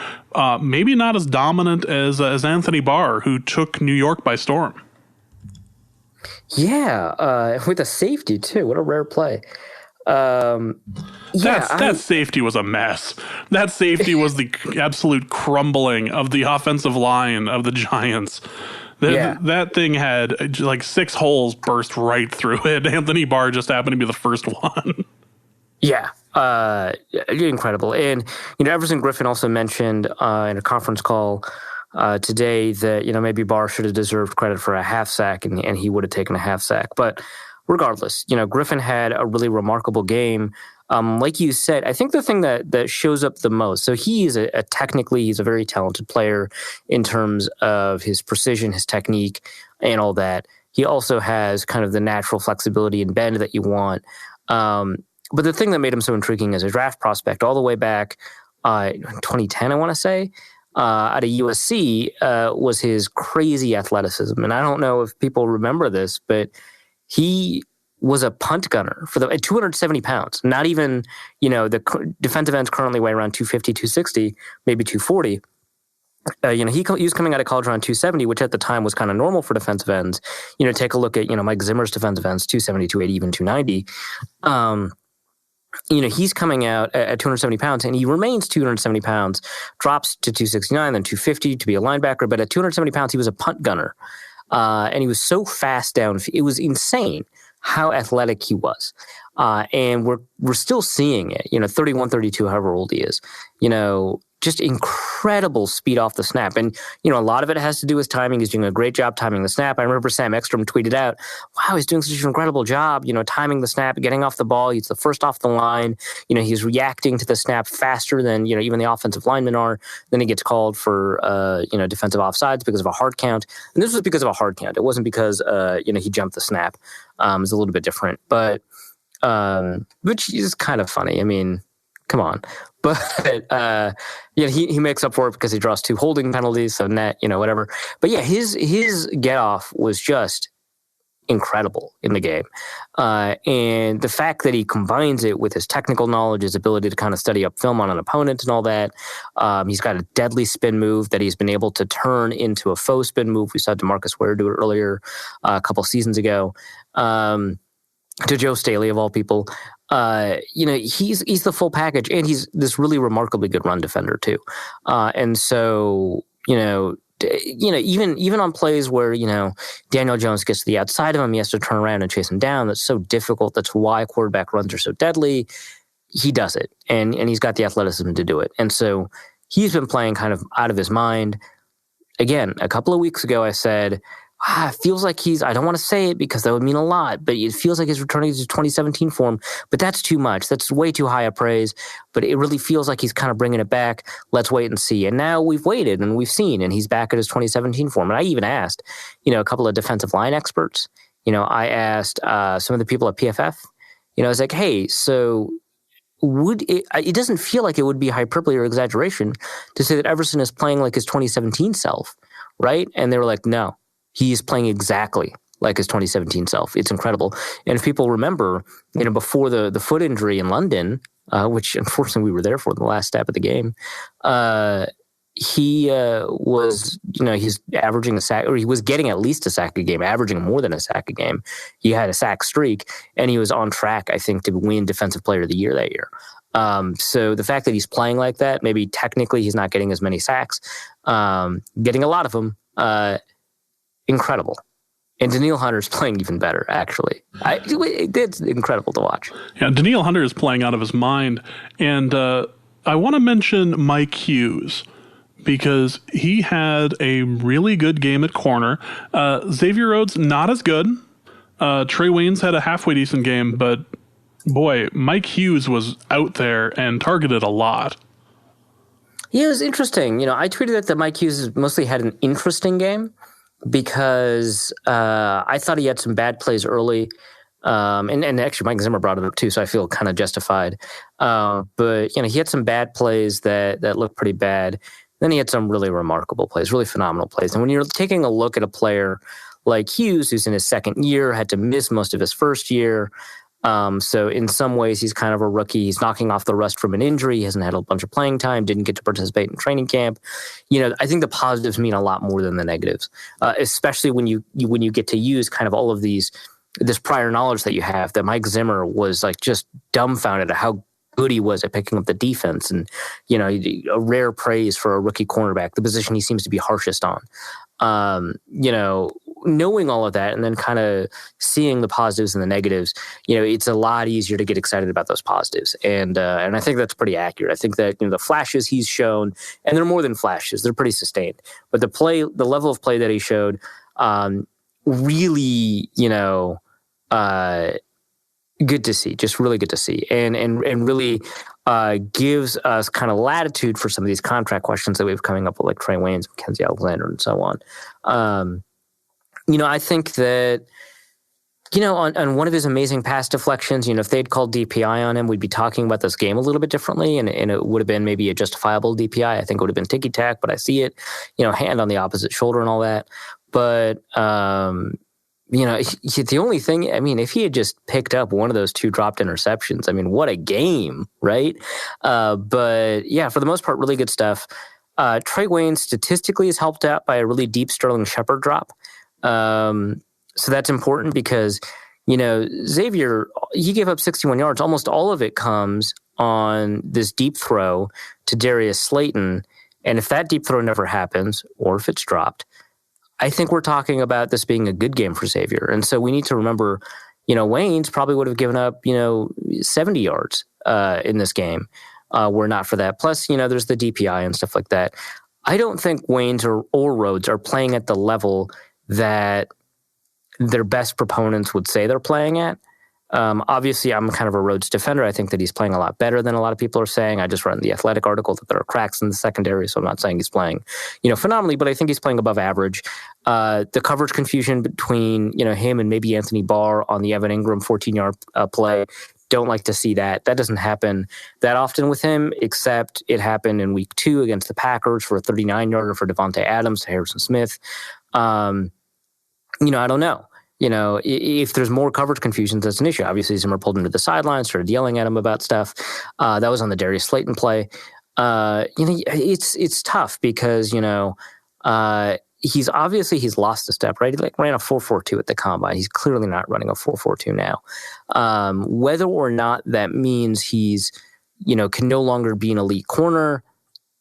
Maybe not as dominant as Anthony Barr, who took New York by storm. Yeah, with a safety too. What a rare play. That safety was a mess. That safety was the absolute crumbling of the offensive line of the Giants. That thing had like 6 holes burst right through it. Anthony Barr just happened to be the first one. Yeah, incredible. And, Everson Griffin also mentioned in a conference call today that, maybe Barr should have deserved credit for a half sack, and he would have taken a half sack. But regardless, Griffin had a really remarkable game. Like you said, I think the thing that shows up the most, so he's technically, he's a very talented player in terms of his precision, his technique, and all that. He also has kind of the natural flexibility and bend that you want. But the thing that made him so intriguing as a draft prospect all the way back 2010, I want to say, out of USC, was his crazy athleticism. And I don't know if people remember this, but he was a punt gunner at 270 pounds. Not even, the defensive ends currently weigh around 250, 260, maybe 240. He was coming out of college around 270, which at the time was kind of normal for defensive ends. Take a look at, Mike Zimmer's defensive ends, 270, 280, even 290. He's coming out at 270 pounds, and he remains 270 pounds, drops to 269, then 250 to be a linebacker. But at 270 pounds, he was a punt gunner. And he was so fast down. It was insane how athletic he was. And we're still seeing it, 31, 32, however old he is, just incredible speed off the snap. And, a lot of it has to do with timing. He's doing a great job timing the snap. I remember Sam Ekstrom tweeted out, wow, he's doing such an incredible job, timing the snap, getting off the ball. He's the first off the line. He's reacting to the snap faster than, even the offensive linemen are. Then he gets called for, defensive offsides because of a hard count. And this was because of a hard count. It wasn't because, he jumped the snap. It's a little bit different, but, which is kind of funny. I mean, come on. But he makes up for it because he draws 2 holding penalties, so net, whatever. But yeah, his get off was just incredible in the game. And the fact that he combines it with his technical knowledge, his ability to kind of study up film on an opponent and all that. He's got a deadly spin move that he's been able to turn into a faux spin move. We saw DeMarcus Ware do it earlier a couple seasons ago. To Joe Staley, of all people. He's the full package, and he's this really remarkably good run defender too. And so, even on plays where, Daniel Jones gets to the outside of him, he has to turn around and chase him down. That's so difficult. That's why quarterback runs are so deadly. He does it, and he's got the athleticism to do it. And so he's been playing kind of out of his mind. Again, a couple of weeks ago, I said, it feels like I don't want to say it because that would mean a lot, but it feels like he's returning to 2017 form. But that's too much. That's way too high a praise. But it really feels like he's kind of bringing it back. Let's wait and see. And now we've waited and we've seen, and he's back at his 2017 form. And I even asked, a couple of defensive line experts. I asked some of the people at PFF. I was like, hey, so it doesn't feel like it would be hyperbole or exaggeration to say that Everson is playing like his 2017 self, right? And they were like, no. He's playing exactly like his 2017 self. It's incredible. And if people remember, before the foot injury in London, which unfortunately we were there for the last step of the game, he was, he's averaging a sack, or he was getting at least a sack a game, averaging more than a sack a game. He had a sack streak, and he was on track, I think, to win Defensive Player of the Year that year. So the fact that he's playing like that, maybe technically he's not getting as many sacks, getting a lot of them, incredible. And Danielle Hunter's playing even better, actually. It's incredible to watch. Yeah, Danielle Hunter is playing out of his mind. And I want to mention Mike Hughes, because he had a really good game at corner. Xavier Rhodes, not as good. Trey Waynes had a halfway decent game, but boy, Mike Hughes was out there and targeted a lot. Yeah, it was interesting. I tweeted that Mike Hughes has mostly had an interesting game because I thought he had some bad plays early. And actually Mike Zimmer brought it up too, so I feel kind of justified. But he had some bad plays that looked pretty bad. Then he had some really remarkable plays, really phenomenal plays. And when you're taking a look at a player like Hughes, who's in his second year, had to miss most of his first year. So in some ways, he's kind of a rookie. He's knocking off the rust from an injury. He hasn't had a bunch of playing time, didn't get to participate in training camp. I think the positives mean a lot more than the negatives, especially when you get to use kind of all of this prior knowledge that you have, that Mike Zimmer was like just dumbfounded at how good he was at picking up the defense, and a rare praise for a rookie cornerback, the position he seems to be harshest on. Knowing all of that and then kind of seeing the positives and the negatives, it's a lot easier to get excited about those positives. And I think that's pretty accurate. I think that the flashes he's shown, and they're more than flashes, they're pretty sustained. But the level of play that he showed, really, good to see, just really good to see, and really gives us kind of latitude for some of these contract questions that we have coming up with, like Trey Waynes, Mackenzie Alexander, and so on. I think that, on one of his amazing pass deflections, if they'd called DPI on him, we'd be talking about this game a little bit differently, and it would have been maybe a justifiable DPI. I think it would have been ticky-tack, but I see it, hand on the opposite shoulder and all that. But, the only thing, if he had just picked up one of those two dropped interceptions, what a game, right? But yeah, for the most part, really good stuff. Trey Waynes statistically is helped out by a really deep Sterling Shepard drop. So that's important because, Xavier, he gave up 61 yards. Almost all of it comes on this deep throw to Darius Slayton. And if that deep throw never happens, or if it's dropped, I think we're talking about this being a good game for Xavier. And so we need to remember, Waynes probably would have given up, 70 yards in this game were not for that. Plus, there's the DPI and stuff like that. I don't think Waynes or Rhodes are playing at the level that their best proponents would say they're playing at. Obviously, I'm kind of a Rhodes defender. I think that he's playing a lot better than a lot of people are saying. I just read in the Athletic article that there are cracks in the secondary, so I'm not saying he's playing, phenomenally, but I think he's playing above average. The coverage confusion between, him and maybe Anthony Barr on the Evan Ingram 14-yard play, don't like to see that. That doesn't happen that often with him, except it happened in week 2 against the Packers for a 39-yarder for Devontae Adams to Harrison Smith. I don't know. If there's more coverage confusions, that's an issue. Obviously, Zimmer pulled him to the sideline, started yelling at him about stuff. That was on the Darius Slayton play. It's tough because, he's lost a step, right? He ran a 4.42 at the combine. He's clearly not running a 4.42 now. Whether or not that means he's, can no longer be an elite corner,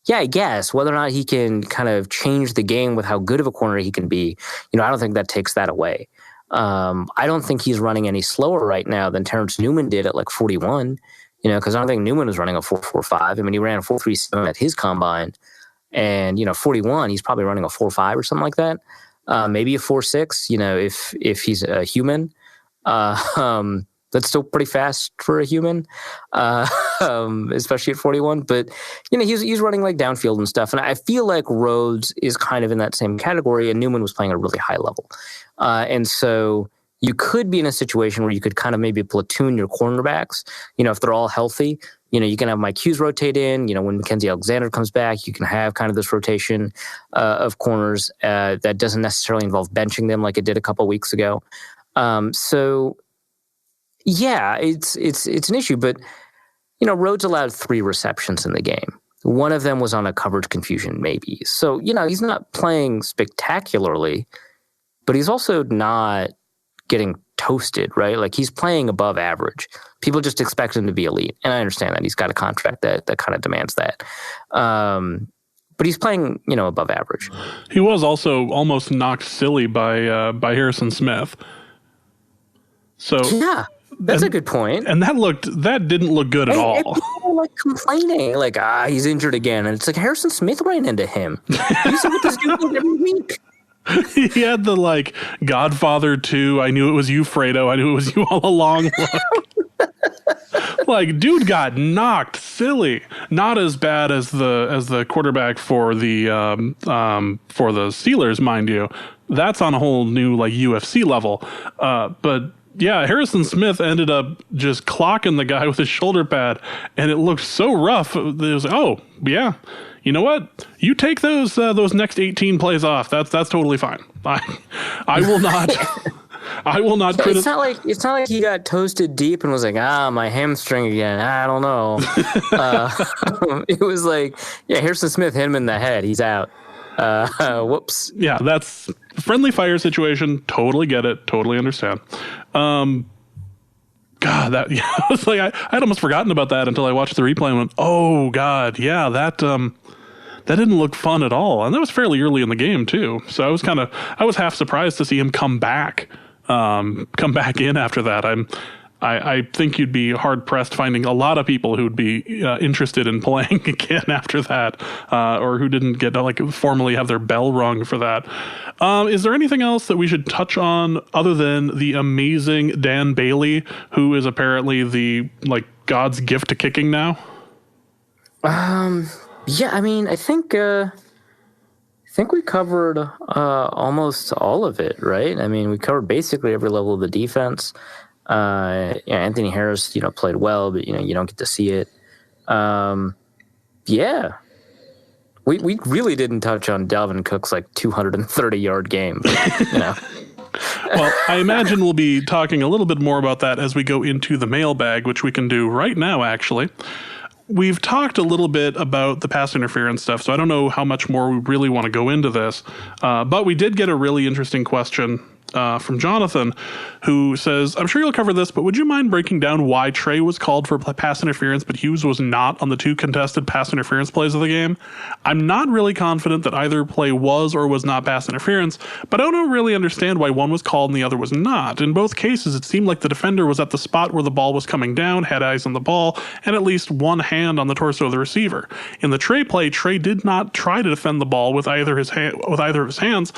yeah, I guess. Whether or not he can kind of change the game with how good of a corner he can be, I don't think that takes that away. I don't think he's running any slower right now than Terrence Newman did at 41, because I don't think Newman was running a 4.45. He ran a 4.37 at his combine, and 41, he's probably running a 4.5 or something like that. Maybe a 4.6, if he's a human. That's still pretty fast for a human, especially at 41. But, he's running downfield and stuff. And I feel like Rhodes is kind of in that same category, and Newman was playing at a really high level. And so you could be in a situation where you could kind of maybe platoon your cornerbacks, if they're all healthy. You can have Mike Hughes rotate in. When Mackenzie Alexander comes back, you can have kind of this rotation of corners that doesn't necessarily involve benching them like it did a couple weeks ago. So, yeah, it's an issue. But, Rhodes allowed 3 receptions in the game. One of them was on a coverage confusion, maybe. So, he's not playing spectacularly, but he's also not getting toasted, right? He's playing above average. People just expect him to be elite. And I understand that. He's got a contract that kind of demands that. But he's playing, above average. He was also almost knocked silly by Harrison Smith. So yeah, that's a good point. And that didn't look good at all. People were complaining, he's injured again. And it's Harrison Smith ran into him. You see what this dude does every week. He had the Godfather 2, I knew it was you, Fredo, I knew it was you all along. Like, dude got knocked silly. Not as bad as the quarterback for the Steelers, mind you. That's on a whole new like UFC level. But yeah, Harrison Smith ended up just clocking the guy with his shoulder pad, and it looked so rough. It was like, oh yeah, you know what? You take those next 18 plays off. That's totally fine. I will not. I will not criticize. It's not like he got toasted deep and was like, my hamstring again. I don't know. It was like, yeah, Harrison Smith hit him in the head. He's out. Whoops. Yeah, that's friendly fire situation. Totally get it. Totally understand. God, that yeah, I was like, I'd almost forgotten about that until I watched the replay and went, oh God, yeah, that didn't look fun at all, and that was fairly early in the game too. So I was half surprised to see him come back in after that. I think you'd be hard pressed finding a lot of people who'd be interested in playing again after that, or who didn't get formally have their bell rung for that. Is there anything else that we should touch on other than the amazing Dan Bailey, who is apparently the God's gift to kicking now? Yeah, I mean, I think we covered almost all of it, right? I mean, we covered basically every level of the defense. Anthony Harris, played well, but you don't get to see it. Yeah, we really didn't touch on Dalvin Cook's 230-yard game. Well, I imagine we'll be talking a little bit more about that as we go into the mailbag, which we can do right now, actually. We've talked a little bit about the pass interference stuff, so I don't know how much more we really want to go into this. But we did get a really interesting question from Jonathan, who says, I'm sure you'll cover this, but would you mind breaking down why Trey was called for pass interference, but Hughes was not on the two contested pass interference plays of the game? I'm not really confident that either play was or was not pass interference, but I don't really understand why one was called and the other was not. In both cases, it seemed like the defender was at the spot where the ball was coming down, had eyes on the ball, and at least one hand on the torso of the receiver. In the Trey play, Trey did not try to defend the ball with either of his hands,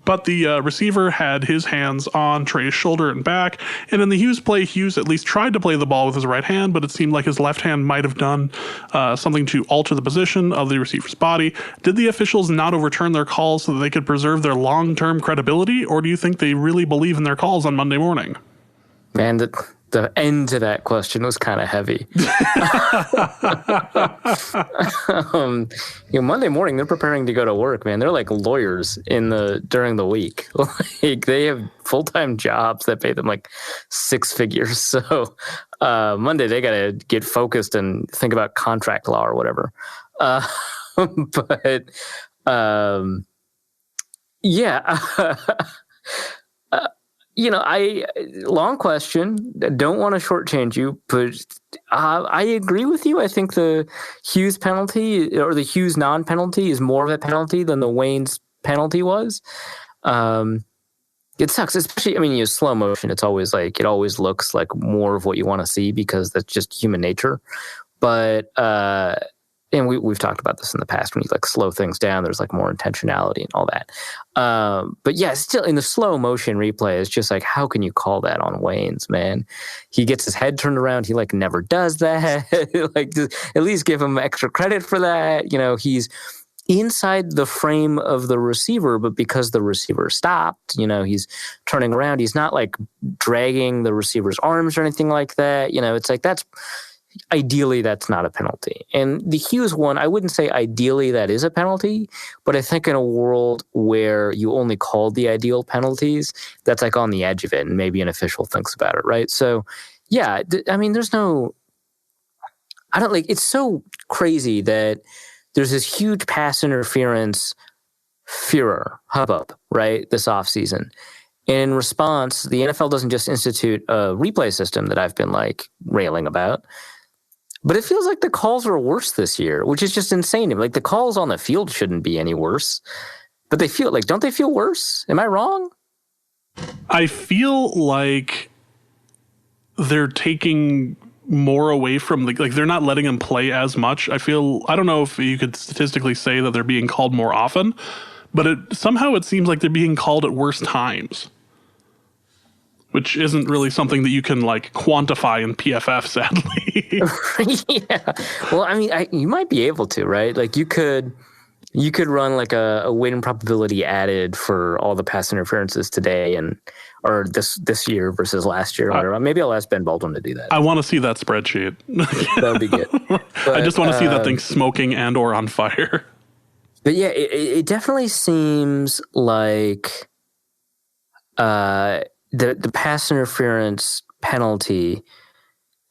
but the receiver had his hands on Trey's shoulder and back. And in the Hughes play, Hughes at least tried to play the ball with his right hand, but it seemed like his left hand might have done something to alter the position of the receiver's body. Did the officials not overturn their calls so that they could preserve their long-term credibility, or do you think they really believe in their calls on Monday morning? Man, the end to that question was kind of heavy. Monday morning, they're preparing to go to work, man. They're like lawyers during the week. They have full-time jobs that pay them six figures. So Monday, they got to get focused and think about contract law or whatever. Long question. Don't want to shortchange you, but I agree with you. I think the Hughes penalty or the Hughes non-penalty is more of a penalty than the Wayne's penalty was. It sucks, especially, slow motion. It's always it always looks like more of what you want to see because that's just human nature. But and we've talked about this in the past, when you slow things down, there's more intentionality and all that. But yeah, still in the slow motion replay, it's just how can you call that on Wayne's, man? He gets his head turned around. He never does that. At least give him extra credit for that. He's inside the frame of the receiver, but because the receiver stopped, he's turning around. He's not dragging the receiver's arms or anything like that. It's that's ideally, that's not a penalty. And the Hughes one, I wouldn't say ideally that is a penalty, but I think in a world where you only called the ideal penalties, that's on the edge of it, and maybe an official thinks about it, right? So, yeah, there's no... it's so crazy that there's this huge pass interference furor, hubbub, right, this offseason. And in response, the NFL doesn't just institute a replay system that I've been railing about, but it feels like the calls are worse this year, which is just insane. The calls on the field shouldn't be any worse, but they feel don't they feel worse? Am I wrong? I feel like they're taking more away from they're not letting them play as much. I don't know if you could statistically say that they're being called more often, but somehow it seems like they're being called at worse times. which isn't really something that you can like quantify in PFF, sadly. Yeah. Well, I mean, you might be able to, right? Like you could run like a win probability added for all the pass interferences today or this year versus last year or whatever. Maybe I'll ask Ben Baldwin to do that. I want to see that spreadsheet. That would be good. But, I just want to see that thing smoking and or on fire. But yeah, it definitely seems like the pass interference penalty,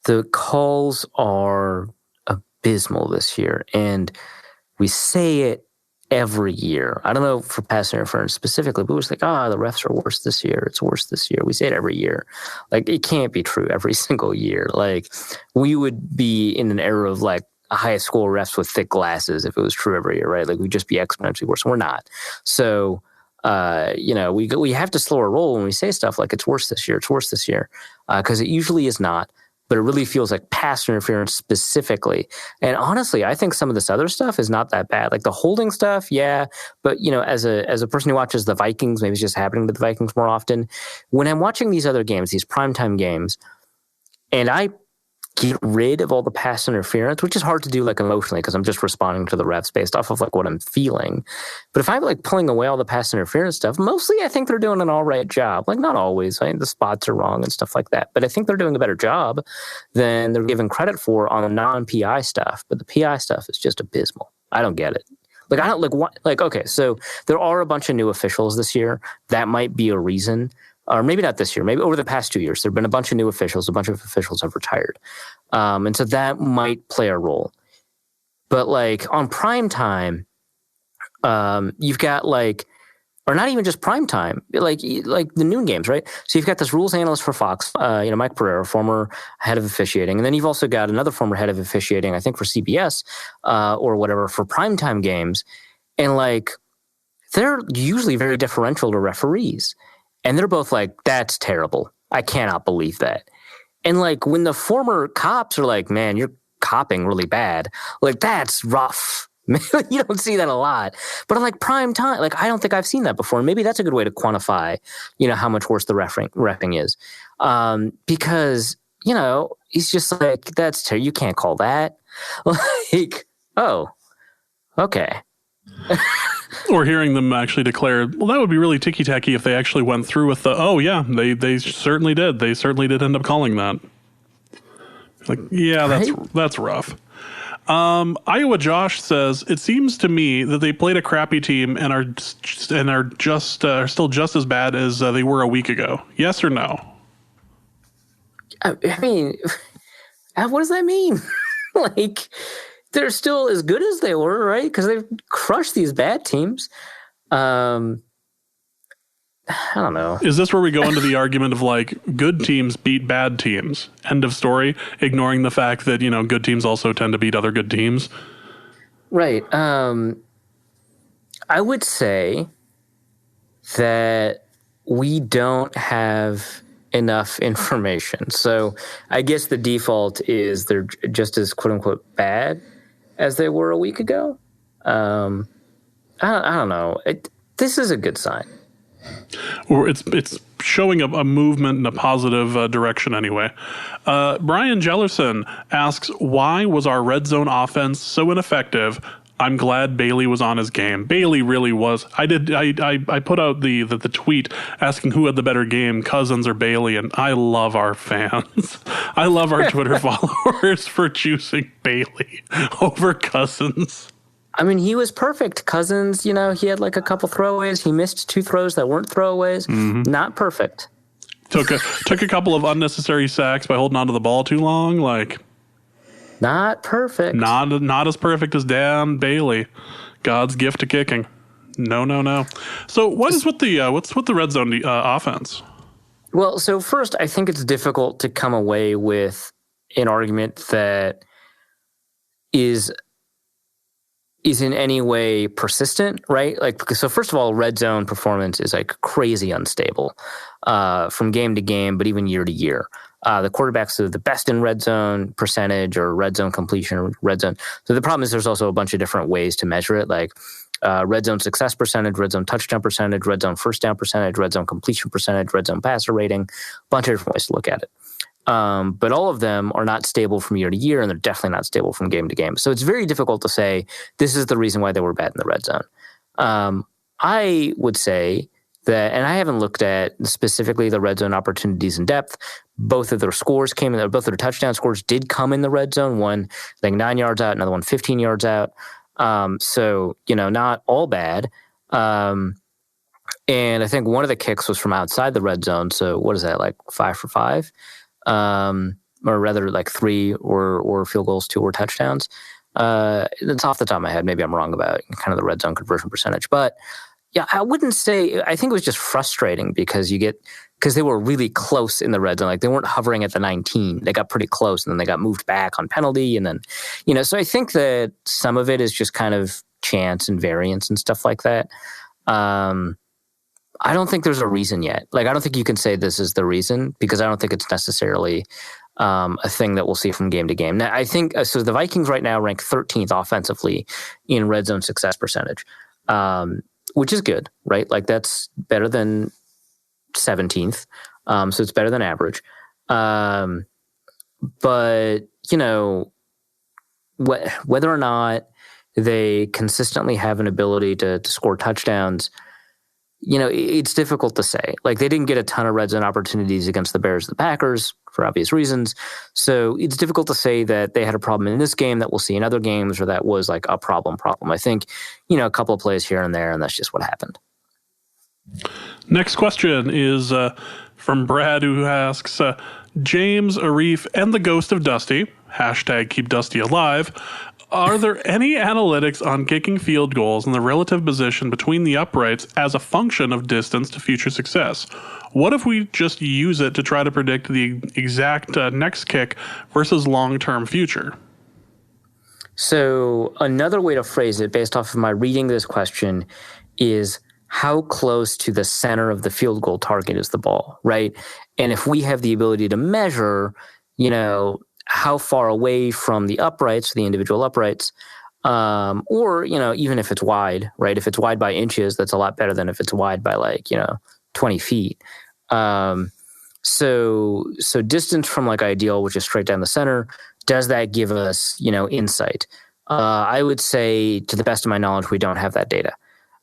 the calls are abysmal this year. And we say it every year. I don't know for pass interference specifically, but it was like, the refs are worse this year. It's worse this year. We say it every year. Like, it can't be true every single year. Like, we would be in an era of like high school refs with thick glasses if it was true every year, right? Like, we'd just be exponentially worse. We're not. So, we have to slow our roll when we say stuff like it's worse this year, because it usually is not. But it really feels like pass interference specifically. And honestly, I think some of this other stuff is not that bad. Like the holding stuff, yeah. But, as a person who watches the Vikings, maybe it's just happening to the Vikings more often. When I'm watching these other games, these primetime games, and I get rid of all the pass interference, which is hard to do like emotionally because I'm just responding to the refs based off of like what I'm feeling. But if I'm like pulling away all the pass interference stuff, mostly I think they're doing an all right job. Like not always, right? The spots are wrong and stuff like that. But I think they're doing a better job than they're given credit for on the non-PI stuff. But the PI stuff is just abysmal. I don't get it. Like I don't like what like okay, so there are a bunch of new officials this year. That might be a reason. Or maybe not this year, maybe over the past 2 years, there have been a bunch of new officials. A bunch of officials have retired. And so that might play a role. But like on prime time, you've got like, or not even just prime time, like the noon games, right? So you've got this rules analyst for Fox, Mike Pereira, former head of officiating. And then you've also got another former head of officiating, I think for CBS or whatever, for primetime games. And like, they're usually very differential to referees. And they're both like, that's terrible. I cannot believe that. And like when the former cops are like, man, you're copping really bad. Like that's rough. You don't see that a lot. But on like prime time, like I don't think I've seen that before. And maybe that's a good way to quantify, how much worse the reffing is. Because, he's just like, that's terrible. You can't call that. Like, oh, okay. Or hearing them actually declare, well, that would be really ticky-tacky if they actually went through with they certainly did. They certainly did end up calling that. Like, yeah, that's rough. Iowa Josh says, it seems to me that they played a crappy team and are still just as bad as they were a week ago. Yes or no? I mean, what does that mean? Like, they're still as good as they were, right? Because they've crushed these bad teams. I don't know. Is this where we go into the argument of like good teams beat bad teams? End of story. Ignoring the fact that, good teams also tend to beat other good teams. Right. I would say that we don't have enough information. So I guess the default is they're just as quote unquote bad as they were a week ago. I don't know. This is a good sign. Or it's showing a movement in a positive direction anyway. Brian Jellerson asks, why was our red zone offense so ineffective? I'm glad Bailey was on his game. Bailey really was. I put out the tweet asking who had the better game, Cousins or Bailey, and I love our fans. I love our Twitter followers for choosing Bailey over Cousins. I mean, he was perfect. Cousins, he had like a couple throwaways. He missed 2 throws that weren't throwaways. Mm-hmm. Not perfect. Took a couple of unnecessary sacks by holding onto the ball too long. Like, not perfect. Not as perfect as Dan Bailey. God's gift to kicking. No. So what is with the red zone offense? Well, so first, I think it's difficult to come away with an argument that is in any way persistent, right? Like, so first of all, red zone performance is like crazy unstable from game to game, but even year to year. The quarterbacks are the best in red zone percentage or red zone completion or red zone. So the problem is there's also a bunch of different ways to measure it. Like red zone success percentage, red zone touchdown percentage, red zone first down percentage, red zone completion percentage, red zone passer rating, a bunch of different ways to look at it. But all of them are not stable from year to year, and they're definitely not stable from game to game. So it's very difficult to say this is the reason why they were bad in the red zone. I would say that, and I haven't looked at specifically the red zone opportunities in depth. Both of their scores came in, both of their touchdown scores did come in the red zone. One, I think 9 yards out, another one 15 yards out. So, not all bad. And I think one of the kicks was from outside the red zone. So what is that, like 5 for 5? Or rather like 3 or field goals, 2 or touchdowns. It's off the top of my head. Maybe I'm wrong about kind of the red zone conversion percentage, but yeah, I wouldn't say, I think it was just frustrating because they were really close in the red zone. Like they weren't hovering at the 19. They got pretty close and then they got moved back on penalty. And then, so I think that some of it is just kind of chance and variance and stuff like that. I don't think there's a reason yet. Like, I don't think you can say this is the reason because I don't think it's necessarily a thing that we'll see from game to game. Now, I think, so the Vikings right now rank 13th offensively in red zone success percentage. Which is good, right? Like that's better than 17th. So it's better than average. But, whether or not they consistently have an ability to score touchdowns, it's difficult to say. Like they didn't get a ton of red zone opportunities against the Bears and the Packers for obvious reasons. So it's difficult to say that they had a problem in this game that we'll see in other games or that was like a problem. I think, a couple of plays here and there, and that's just what happened. Next question is from Brad, who asks, James, Arif, and the ghost of Dusty, hashtag keep Dusty alive, are there any analytics on kicking field goals and the relative position between the uprights as a function of distance to future success? What if we just use it to try to predict the exact next kick versus long-term future? So another way to phrase it based off of my reading this question is how close to the center of the field goal target is the ball, right? And if we have the ability to measure, how far away from the uprights, the individual uprights, or, even if it's wide, right? If it's wide by inches, that's a lot better than if it's wide by 20 feet. So distance from ideal, which is straight down the center, does that give us, insight? I would say to the best of my knowledge, we don't have that data.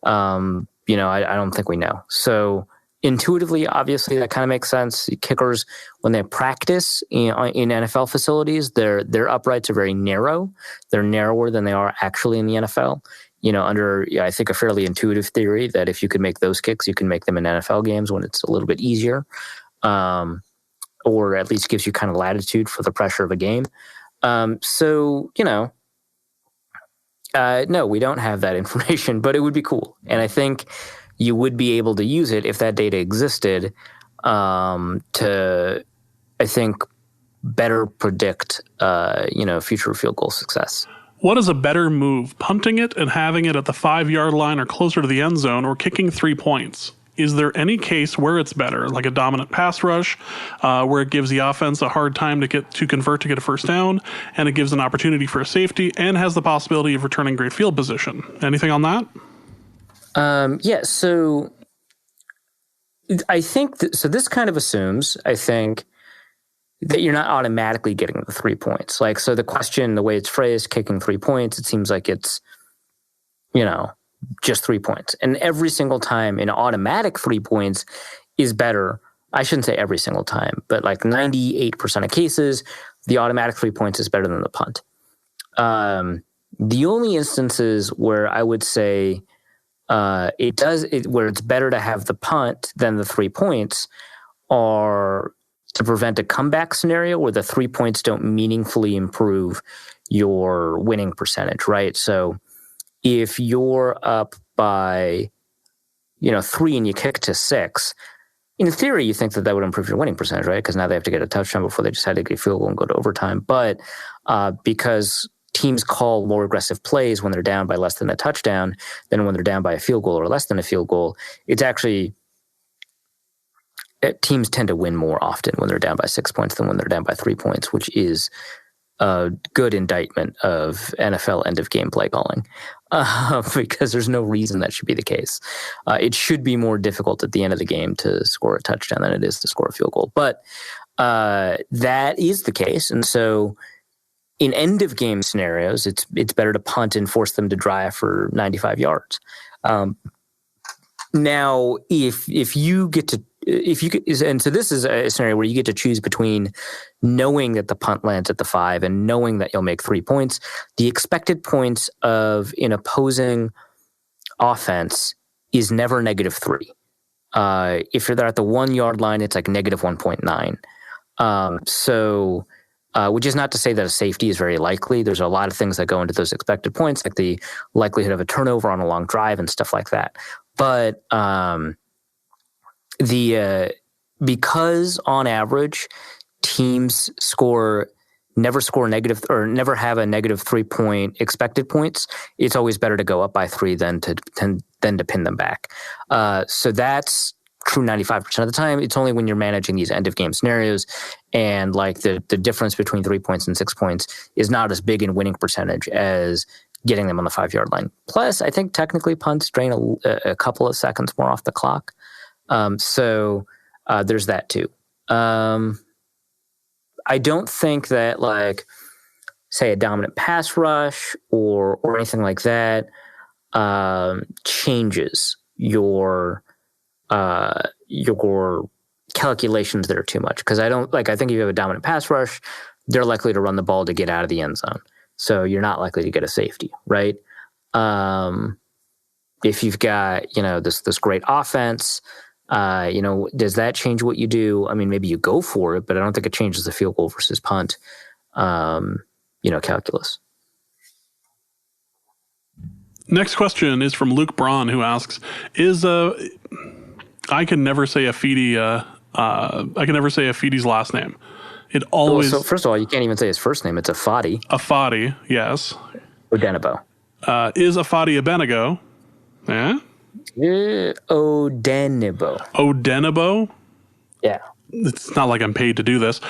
I don't think we know. So intuitively, obviously, that kind of makes sense. Kickers, when they practice in NFL facilities, their uprights are very narrow. They're narrower than they are actually in the NFL. Under, I think, a fairly intuitive theory that if you could make those kicks, you can make them in NFL games when it's a little bit easier, or at least gives you kind of latitude for the pressure of a game. No, we don't have that information, but it would be cool. And I think you would be able to use it if that data existed to, I think, better predict, future field goal success. What is a better move, punting it and having it at the 5-yard line or closer to the end zone, or kicking 3 points? Is there any case where it's better, like a dominant pass rush, where it gives the offense a hard time to convert to get a first down, and it gives an opportunity for a safety, and has the possibility of returning great field position? Anything on that? Yeah, so I think so this kind of assumes, I think, that you're not automatically getting the 3 points. So the question, the way it's phrased, kicking 3 points, it seems like it's, just 3 points. And every single time an automatic 3 points is better. I shouldn't say every single time, but 98% of cases, the automatic 3 points is better than the punt. The only instances where I would say where it's better to have the punt than the 3 points are to prevent a comeback scenario where the 3 points don't meaningfully improve your winning percentage, right? So if you're up by, 3 and you kick to 6, in theory, you think that would improve your winning percentage, right? Because now they have to get a touchdown before they decide to get a field goal and go to overtime. But because teams call more aggressive plays when they're down by less than a touchdown than when they're down by a field goal or less than a field goal, it's actually teams tend to win more often when they're down by 6 points than when they're down by 3 points, which is a good indictment of NFL end-of-game play calling because there's no reason that should be the case. It should be more difficult at the end of the game to score a touchdown than it is to score a field goal. But that is the case. And so in end-of-game scenarios, it's better to punt and force them to drive for 95 yards. Now, if you get to and so this is a scenario where you get to choose between knowing that the punt lands at the 5 and knowing that you'll make 3 points. The expected points of an opposing offense is never -3. If you're there at the 1 yard line, it's like -1.9. Which is not to say that a safety is very likely. There's a lot of things that go into those expected points, like the likelihood of a turnover on a long drive and stuff like that. But because on average teams never score negative or never have a -3 point expected points, it's always better to go up by 3 than to pin them back. So that's true 95% of the time. It's only when you're managing these end of game scenarios and like the difference between 3 points and 6 points is not as big in winning percentage as getting them on the 5 yard line. Plus, I think technically punts drain a couple of seconds more off the clock. So there's that too. I don't think that like, say a dominant pass rush or anything like that, changes your calculations there too much. Cause I think if you have a dominant pass rush, they're likely to run the ball to get out of the end zone. So you're not likely to get a safety, right? If you've got, this great offense, does that change what you do? I mean, maybe you go for it, but I don't think it changes the field goal versus punt, calculus. Next question is from Luke Braun, who asks, I can never say Afidi, Afidi's last name. It always. So first of all, you can't even say his first name. It's Afadi. Afadi, yes. Odenigbo. Is Afadi Abenego? Yeah. Odenigbo. Odenigbo? Yeah. It's not like I'm paid to do this.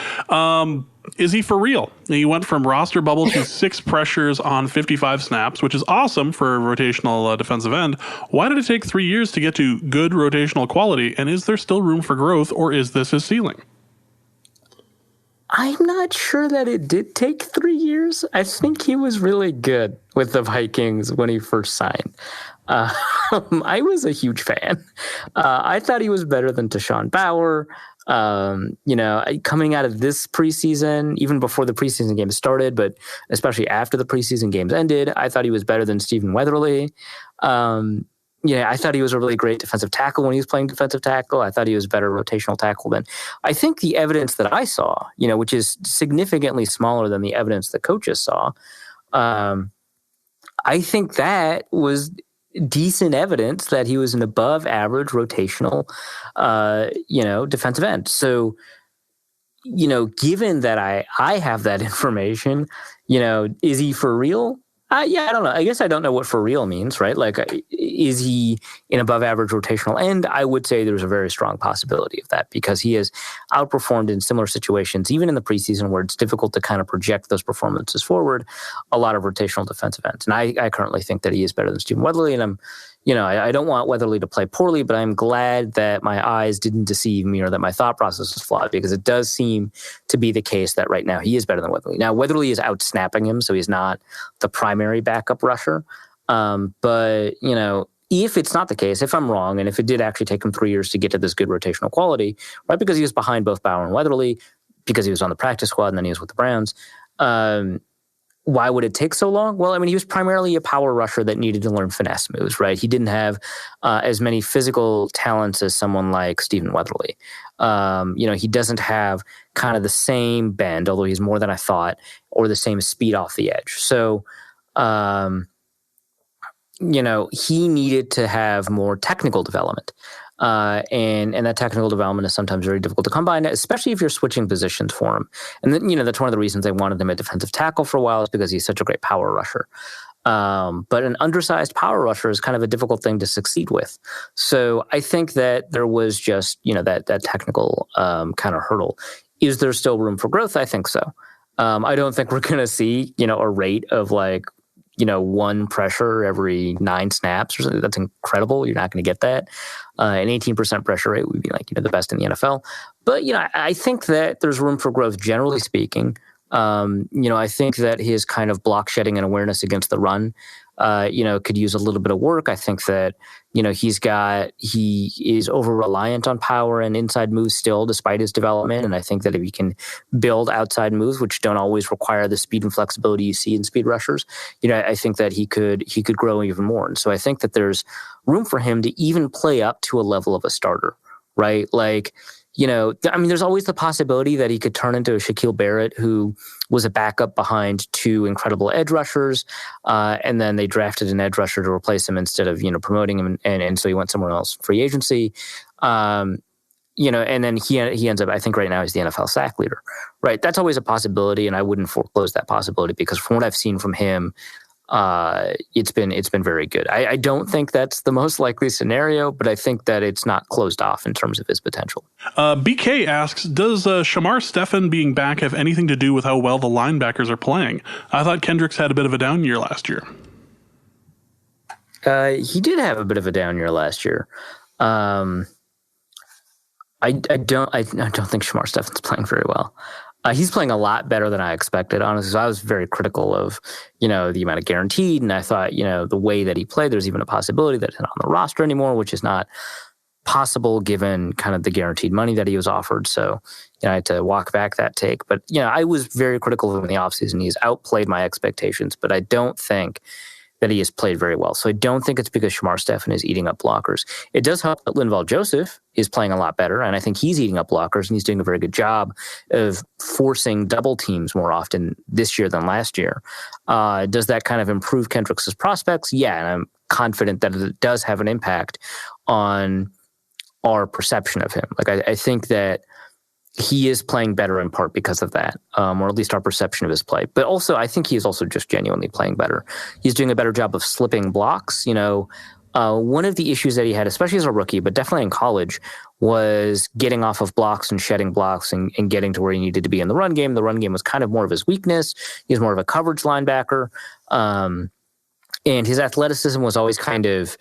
Is he for real? He went from roster bubble to 6 pressures on 55 snaps, which is awesome for a rotational defensive end. Why did it take 3 years to get to good rotational quality? And is there still room for growth, or is this his ceiling? I'm not sure that it did take 3 years. I think he was really good with the Vikings when he first signed. I was a huge fan. I thought he was better than Tashawn Bauer. Coming out of this preseason, even before the preseason games started, but especially after the preseason games ended, I thought he was better than Stephen Weatherly. I thought he was a really great defensive tackle when he was playing defensive tackle. I thought he was a better rotational tackle than I think the evidence that I saw, which is significantly smaller than the evidence that coaches saw. I think that was decent evidence that he was an above average rotational, defensive end. So, given that I have that information, is he for real? I don't know. I guess I don't know what for real means, right? Like, is he an above average rotational end? I would say there's a very strong possibility of that because he has outperformed in similar situations, even in the preseason where it's difficult to kind of project those performances forward, a lot of rotational defensive ends. And I currently think that he is better than Stephen Weatherly. And I don't want Weatherly to play poorly, but I'm glad that my eyes didn't deceive me or that my thought process was flawed because it does seem to be the case that right now he is better than Weatherly. Now, Weatherly is out-snapping him, so he's not the primary backup rusher. But if it's not the case, if I'm wrong, and if it did actually take him 3 years to get to this good rotational quality, right, because he was behind both Bauer and Weatherly, because he was on the practice squad and then he was with the Browns, why would it take so long? Well, I mean, he was primarily a power rusher that needed to learn finesse moves, right? He didn't have as many physical talents as someone like Stephen Weatherly. He doesn't have kind of the same bend, although he's more than I thought, or the same speed off the edge. So, he needed to have more technical development. And that technical development is sometimes very difficult to come by, especially if you're switching positions for him. And then, that's one of the reasons they wanted him at defensive tackle for a while is because he's such a great power rusher. But an undersized power rusher is kind of a difficult thing to succeed with. So I think that there was just, that technical kind of hurdle. Is there still room for growth? I think so. I don't think we're going to see, a rate of like, one pressure every 9 snaps or something. That's incredible. You're not going to get that. An 18% pressure rate would be like, the best in the NFL. But, I think that there's room for growth, generally speaking. I think that his kind of block shedding and awareness against the run, could use a little bit of work. I think that, he is over-reliant on power and inside moves still, despite his development. And I think that if he can build outside moves, which don't always require the speed and flexibility you see in speed rushers, I think that he could grow even more. And so I think that there's room for him to even play up to a level of a starter, right? Like, there's always the possibility that he could turn into a Shaquille Barrett, who was a backup behind 2 incredible edge rushers, and then they drafted an edge rusher to replace him instead of, promoting him, and so he went somewhere else, free agency. And then he ends up, I think right now he's the NFL sack leader, right? That's always a possibility, and I wouldn't foreclose that possibility because from what I've seen from him, it's been very good. I don't think that's the most likely scenario, but I think that it's not closed off in terms of his potential. BK asks, does Shamar Stephen being back have anything to do with how well the linebackers are playing? I thought Kendricks had a bit of a down year last year. He did have a bit of a down year last year. I don't think Shamar Stephen's playing very well. He's playing a lot better than I expected, honestly. So I was very critical of, the amount of guaranteed. And I thought, the way that he played, there's even a possibility that he's not on the roster anymore, which is not possible given kind of the guaranteed money that he was offered. So, I had to walk back that take. But, I was very critical of him in the offseason. He's outplayed my expectations, but I don't think that he has played very well. So I don't think it's because Shamar Stephen is eating up blockers. It does help that Linval Joseph is playing a lot better, and I think he's eating up blockers, and he's doing a very good job of forcing double teams more often this year than last year. Does that kind of improve Kendricks' prospects? Yeah, and I'm confident that it does have an impact on our perception of him. Like I think that he is playing better in part because of that, or at least our perception of his play. But also, I think he is also just genuinely playing better. He's doing a better job of slipping blocks. One of the issues that he had, especially as a rookie, but definitely in college, was getting off of blocks and shedding blocks and getting to where he needed to be in the run game. The run game was kind of more of his weakness. He's more of a coverage linebacker. And his athleticism was always kind of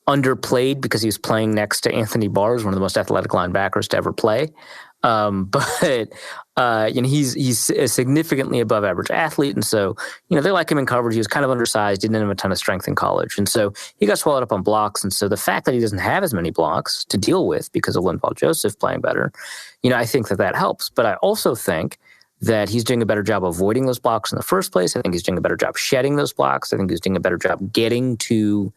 underplayed because he was playing next to Anthony Barr, one of the most athletic linebackers to ever play. But he's a significantly above average athlete. And so, they like him in coverage. He was kind of undersized, didn't have a ton of strength in college. And so he got swallowed up on blocks. And so the fact that he doesn't have as many blocks to deal with because of Linval Joseph playing better, I think that helps. But I also think that he's doing a better job avoiding those blocks in the first place. I think he's doing a better job shedding those blocks. I think he's doing a better job getting to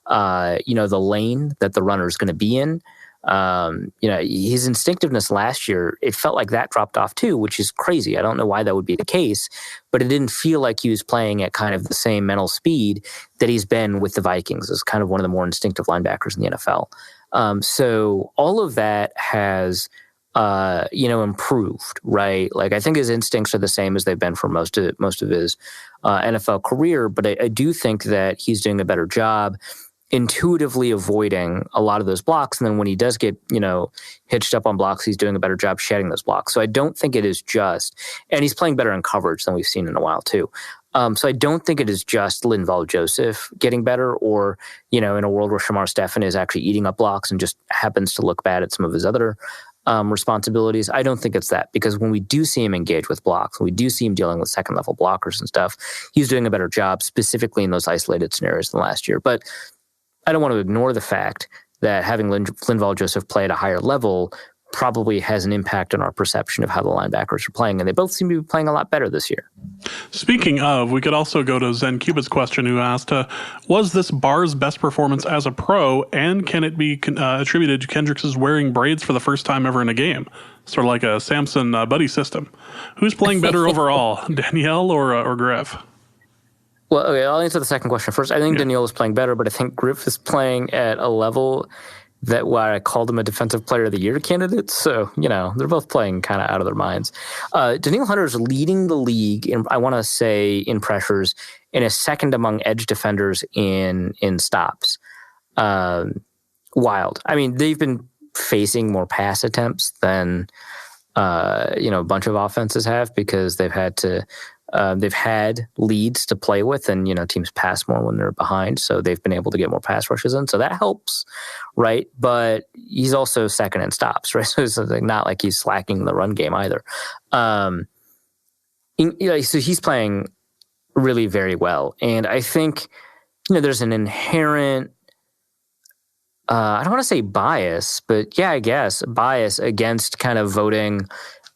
the lane that the runner is going to be in. His instinctiveness last year, it felt like that dropped off too, which is crazy. I don't know why that would be the case, but it didn't feel like he was playing at kind of the same mental speed that he's been with the Vikings as kind of one of the more instinctive linebackers in the NFL. So all of that has, improved, right? Like I think his instincts are the same as they've been for most of his NFL career, but I do think that he's doing a better job intuitively avoiding a lot of those blocks. And then when he does get, hitched up on blocks, he's doing a better job shedding those blocks. So I don't think it is just, and he's playing better in coverage than we've seen in a while too. So I don't think it is just Linval Joseph getting better or, in a world where Shamar Stephen is actually eating up blocks and just happens to look bad at some of his other responsibilities. I don't think it's that, because when we do see him engage with blocks, when we do see him dealing with second level blockers and stuff, he's doing a better job specifically in those isolated scenarios than last year. But I don't want to ignore the fact that having Linval Joseph play at a higher level probably has an impact on our perception of how the linebackers are playing, and they both seem to be playing a lot better this year. Speaking of, we could also go to Zen Cubit's question, who asked, was this Barr's best performance as a pro, and can it be attributed to Kendricks' wearing braids for the first time ever in a game? Sort of like a Samson buddy system. Who's playing better overall, Danielle or Griff? Well, okay, I'll answer the second question first. I think Danielle is playing better, but I think Griff is playing at a level that why I called him a Defensive Player of the Year candidate. So, they're both playing kind of out of their minds. Danielle Hunter is leading the league, I want to say, in pressures, and is second among edge defenders in stops. Wild. I mean, they've been facing more pass attempts than a bunch of offenses have, because they've had leads to play with, and teams pass more when they're behind, so they've been able to get more pass rushes in, so that helps, right? But he's also second in stops, right? So it's not like he's slacking the run game either. So he's playing really very well, and I think there's an inherent I don't want to say bias, but yeah, I guess bias against kind of voting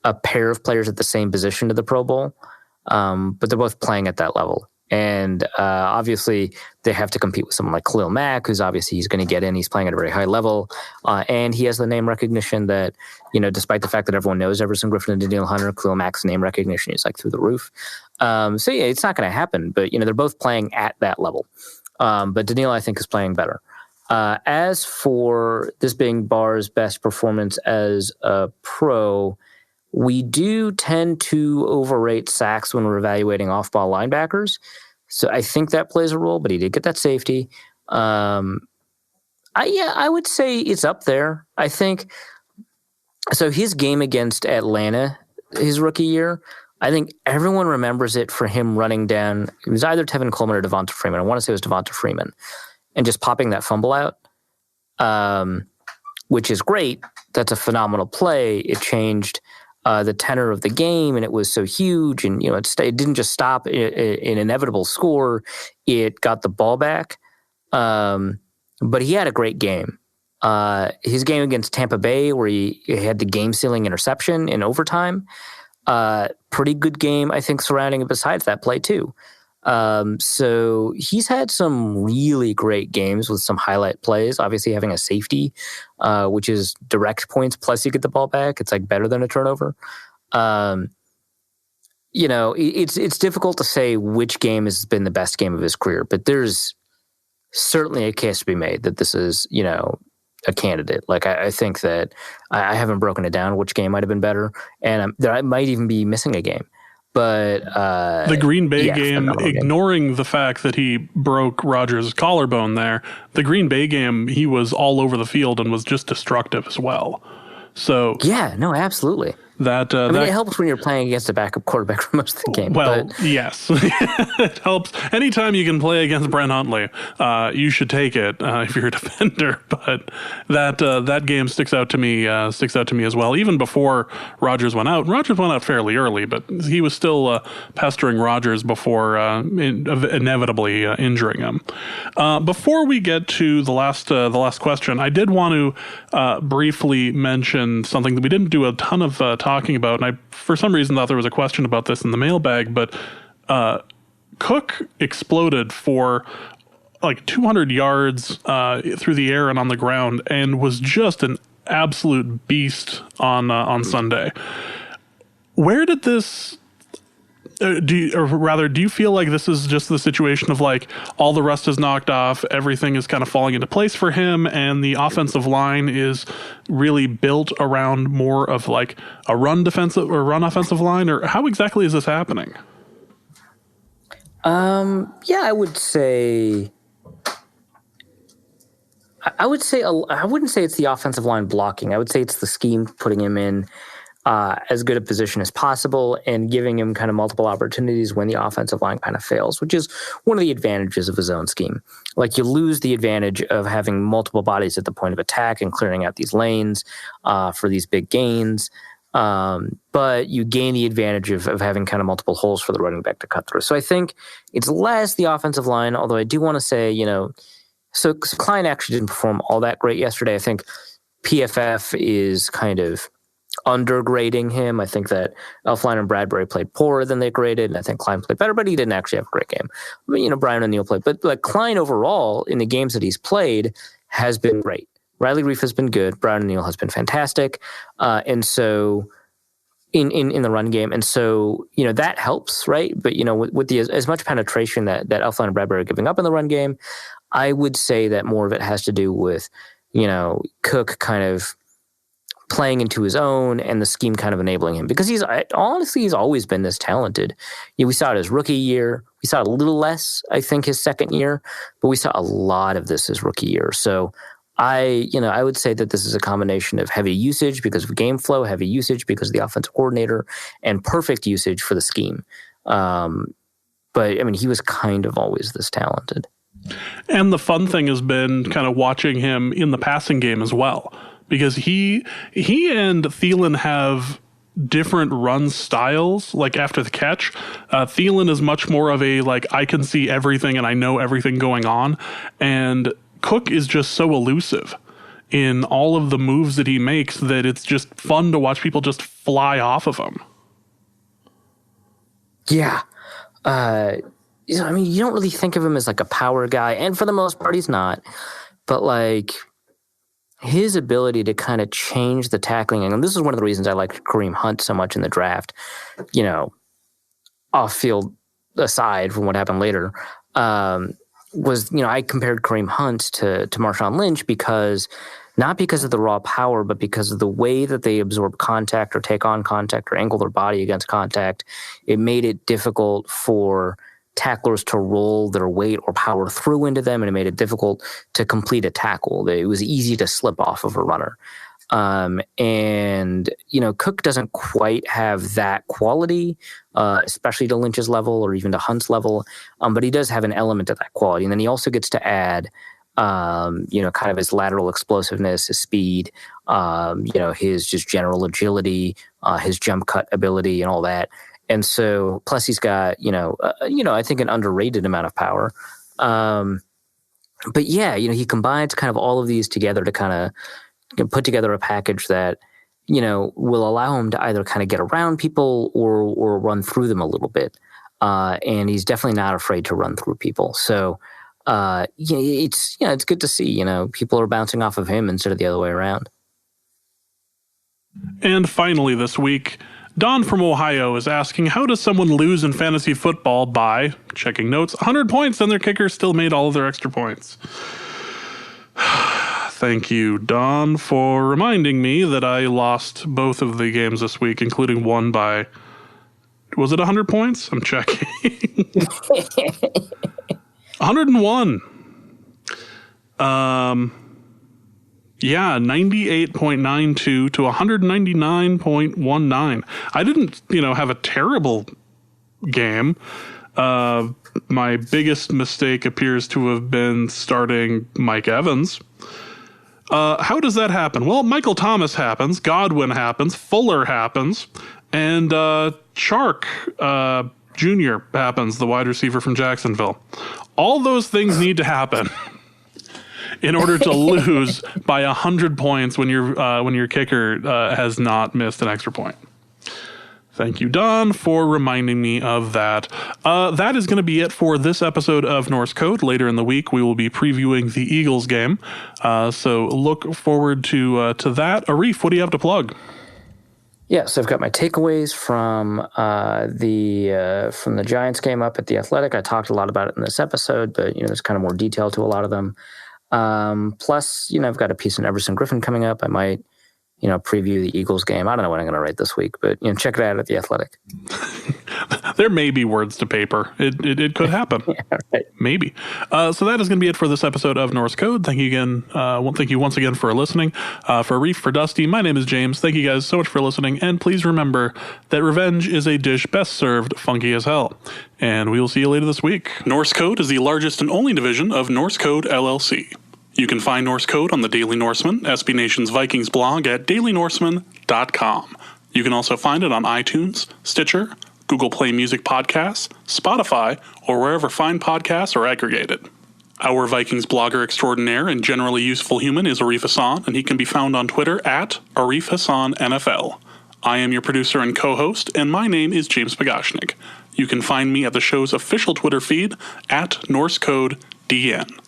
a pair of players at the same position to the Pro Bowl. But they're both playing at that level. And obviously, they have to compete with someone like Khalil Mack, who's obviously he's going to get in. He's playing at a very high level. And he has the name recognition that, despite the fact that everyone knows Everson Griffin and Danielle Hunter, Khalil Mack's name recognition is like through the roof. So yeah, it's not going to happen. But, they're both playing at that level. But Danielle, I think, is playing better. As for this being Barr's best performance as a pro, we do tend to overrate sacks when we're evaluating off-ball linebackers. So I think that plays a role, but he did get that safety. I would say it's up there. I think so. His game against Atlanta, his rookie year, I think everyone remembers it for him running down. It was either Tevin Coleman or Devonta Freeman. I want to say it was Devonta Freeman, and just popping that fumble out, which is great. That's a phenomenal play. It changed the tenor of the game, and it was so huge. And it didn't just stop an inevitable score; it got the ball back. But he had a great game. His game against Tampa Bay, where he had the game-sealing interception in overtime, pretty good game, I think, surrounding it. Besides that play too. So he's had some really great games with some highlight plays, obviously having a safety, which is direct points plus you get the ball back. It's like better than a turnover. It's difficult to say which game has been the best game of his career, but there's certainly a case to be made that this is, a candidate. Like I think that I haven't broken it down which game might have been better, and I might even be missing a game. But the Green Bay game, ignoring the fact that he broke Rodgers' collarbone there, the Green Bay game, he was all over the field and was just destructive as well. So yeah, no, absolutely. That it helps when you're playing against a backup quarterback for most of the game. Well, yes, it helps. Anytime you can play against Brent Huntley, you should take it if you're a defender. But that game sticks out to me as well. Even before Rodgers went out, fairly early, but he was still pestering Rodgers before inevitably injuring him. Before we get to the last question, I did want to briefly mention something that we didn't do a ton of talking about, and I for some reason thought there was a question about this in the mailbag, but Cook exploded for like 200 yards through the air and on the ground, and was just an absolute beast on Sunday. Where did this? Do you feel like this is just the situation of like all the rust is knocked off, everything is kind of falling into place for him, and the offensive line is really built around more of like a run offensive line, or how exactly is this happening? Yeah, I would say I wouldn't say it's the offensive line blocking. I would say it's the scheme putting him in as good a position as possible and giving him kind of multiple opportunities when the offensive line kind of fails, which is one of the advantages of his own scheme. Like you lose the advantage of having multiple bodies at the point of attack and clearing out these lanes for these big gains. But you gain the advantage of having kind of multiple holes for the running back to cut through. So I think it's less the offensive line, although I do want to say, so Klein actually didn't perform all that great yesterday. I think PFF is kind of undergrading him. I think that Elflein and Bradbury played poorer than they graded, and I think Klein played better, but he didn't actually have a great game. I mean, Brian O'Neill played, but like Klein overall in the games that he's played has been great. Riley Reif has been good. Brian O'Neill has been fantastic. And so in the run game. And so, that helps, right? But, with the as much penetration that Elflein and Bradbury are giving up in the run game, I would say that more of it has to do with, Cook kind of playing into his own and the scheme kind of enabling him, because he's always been this talented. We saw it his rookie year. We saw it a little less, I think, his second year, but we saw a lot of this his rookie year. So I would say that this is a combination of heavy usage because of game flow, heavy usage because of the offensive coordinator, and perfect usage for the scheme. But I mean, he was kind of always this talented. And the fun thing has been kind of watching him in the passing game as well, because he and Thielin have different run styles. Like after the catch, Thielin is much more of a like I can see everything and I know everything going on, and Cook is just so elusive in all of the moves that he makes that it's just fun to watch people just fly off of him. Yeah. I mean, you don't really think of him as like a power guy, and for the most part, he's not. But like his ability to kind of change the tackling, and this is one of the reasons I like Kareem Hunt so much in the draft, off field aside from what happened later, was, I compared Kareem Hunt to Marshawn Lynch not because of the raw power, but because of the way that they absorb contact or take on contact or angle their body against contact. It made it difficult for tacklers to roll their weight or power through into them, and it made it difficult to complete a tackle. It was easy to slip off of a runner. Cook doesn't quite have that quality, especially to Lynch's level or even to Hunt's level. But he does have an element of that quality. And then he also gets to add, kind of his lateral explosiveness, his speed, his just general agility, his jump cut ability and all that. And so, plus he's got, I think an underrated amount of power. But yeah, he combines kind of all of these together to kind of put together a package that, will allow him to either kind of get around people or run through them a little bit. And he's definitely not afraid to run through people. So, it's good to see, people are bouncing off of him instead of the other way around. And finally this week, Don from Ohio is asking, how does someone lose in fantasy football by, checking notes, 100 points and their kicker still made all of their extra points? Thank you, Don, for reminding me that I lost both of the games this week, including one by, was it 100 points? I'm checking. 101. 98.92 to 199.19. I didn't, have a terrible game. My biggest mistake appears to have been starting Mike Evans. How does that happen? Well, Michael Thomas happens, Godwin happens, Fuller happens, and Chark Jr. happens, the wide receiver from Jacksonville. All those things need to happen in order to lose by 100 points when your kicker has not missed an extra point. Thank you, Don, for reminding me of that. That is going to be it for this episode of Norse Code. Later in the week, we will be previewing the Eagles game. So look forward to that. Arif, what do you have to plug? Yeah, so I've got my takeaways from the Giants game up at the Athletic. I talked a lot about it in this episode, but there's kind of more detail to a lot of them. Plus, I've got a piece on Everson Griffin coming up. I might, preview the Eagles game. I don't know what I'm going to write this week, but, check it out at The Athletic. There may be words to paper. It could happen. Yeah, right. Maybe. So that is going to be it for this episode of Norse Code. Thank you again. Thank you once again for listening. For Arif, for Dusty, my name is James. Thank you guys so much for listening. And please remember that revenge is a dish best served funky as hell. And we will see you later this week. Norse Code is the largest and only division of Norse Code LLC. You can find Norse Code on the Daily Norseman, SB Nation's Vikings blog at dailynorseman.com. You can also find it on iTunes, Stitcher, Google Play Music Podcasts, Spotify, or wherever fine podcasts are aggregated. Our Vikings blogger extraordinaire and generally useful human is Arif Hassan, and he can be found on Twitter at Arif Hassan NFL. I am your producer and co-host, and my name is James Pagashnik. You can find me at the show's official Twitter feed at NorseCodeDN.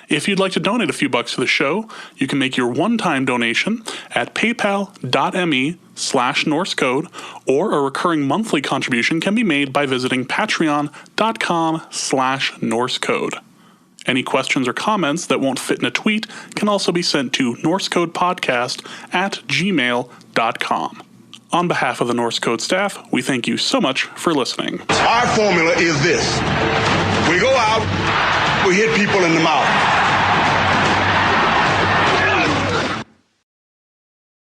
If you'd like to donate a few bucks to the show, you can make your one-time donation at paypal.me/NorseCode, or a recurring monthly contribution can be made by visiting patreon.com/NorseCode. Any questions or comments that won't fit in a tweet can also be sent to norsecodepodcast@gmail.com. On behalf of the Norse Code staff, we thank you so much for listening. Our formula is this. We go out, we hit people in the mouth.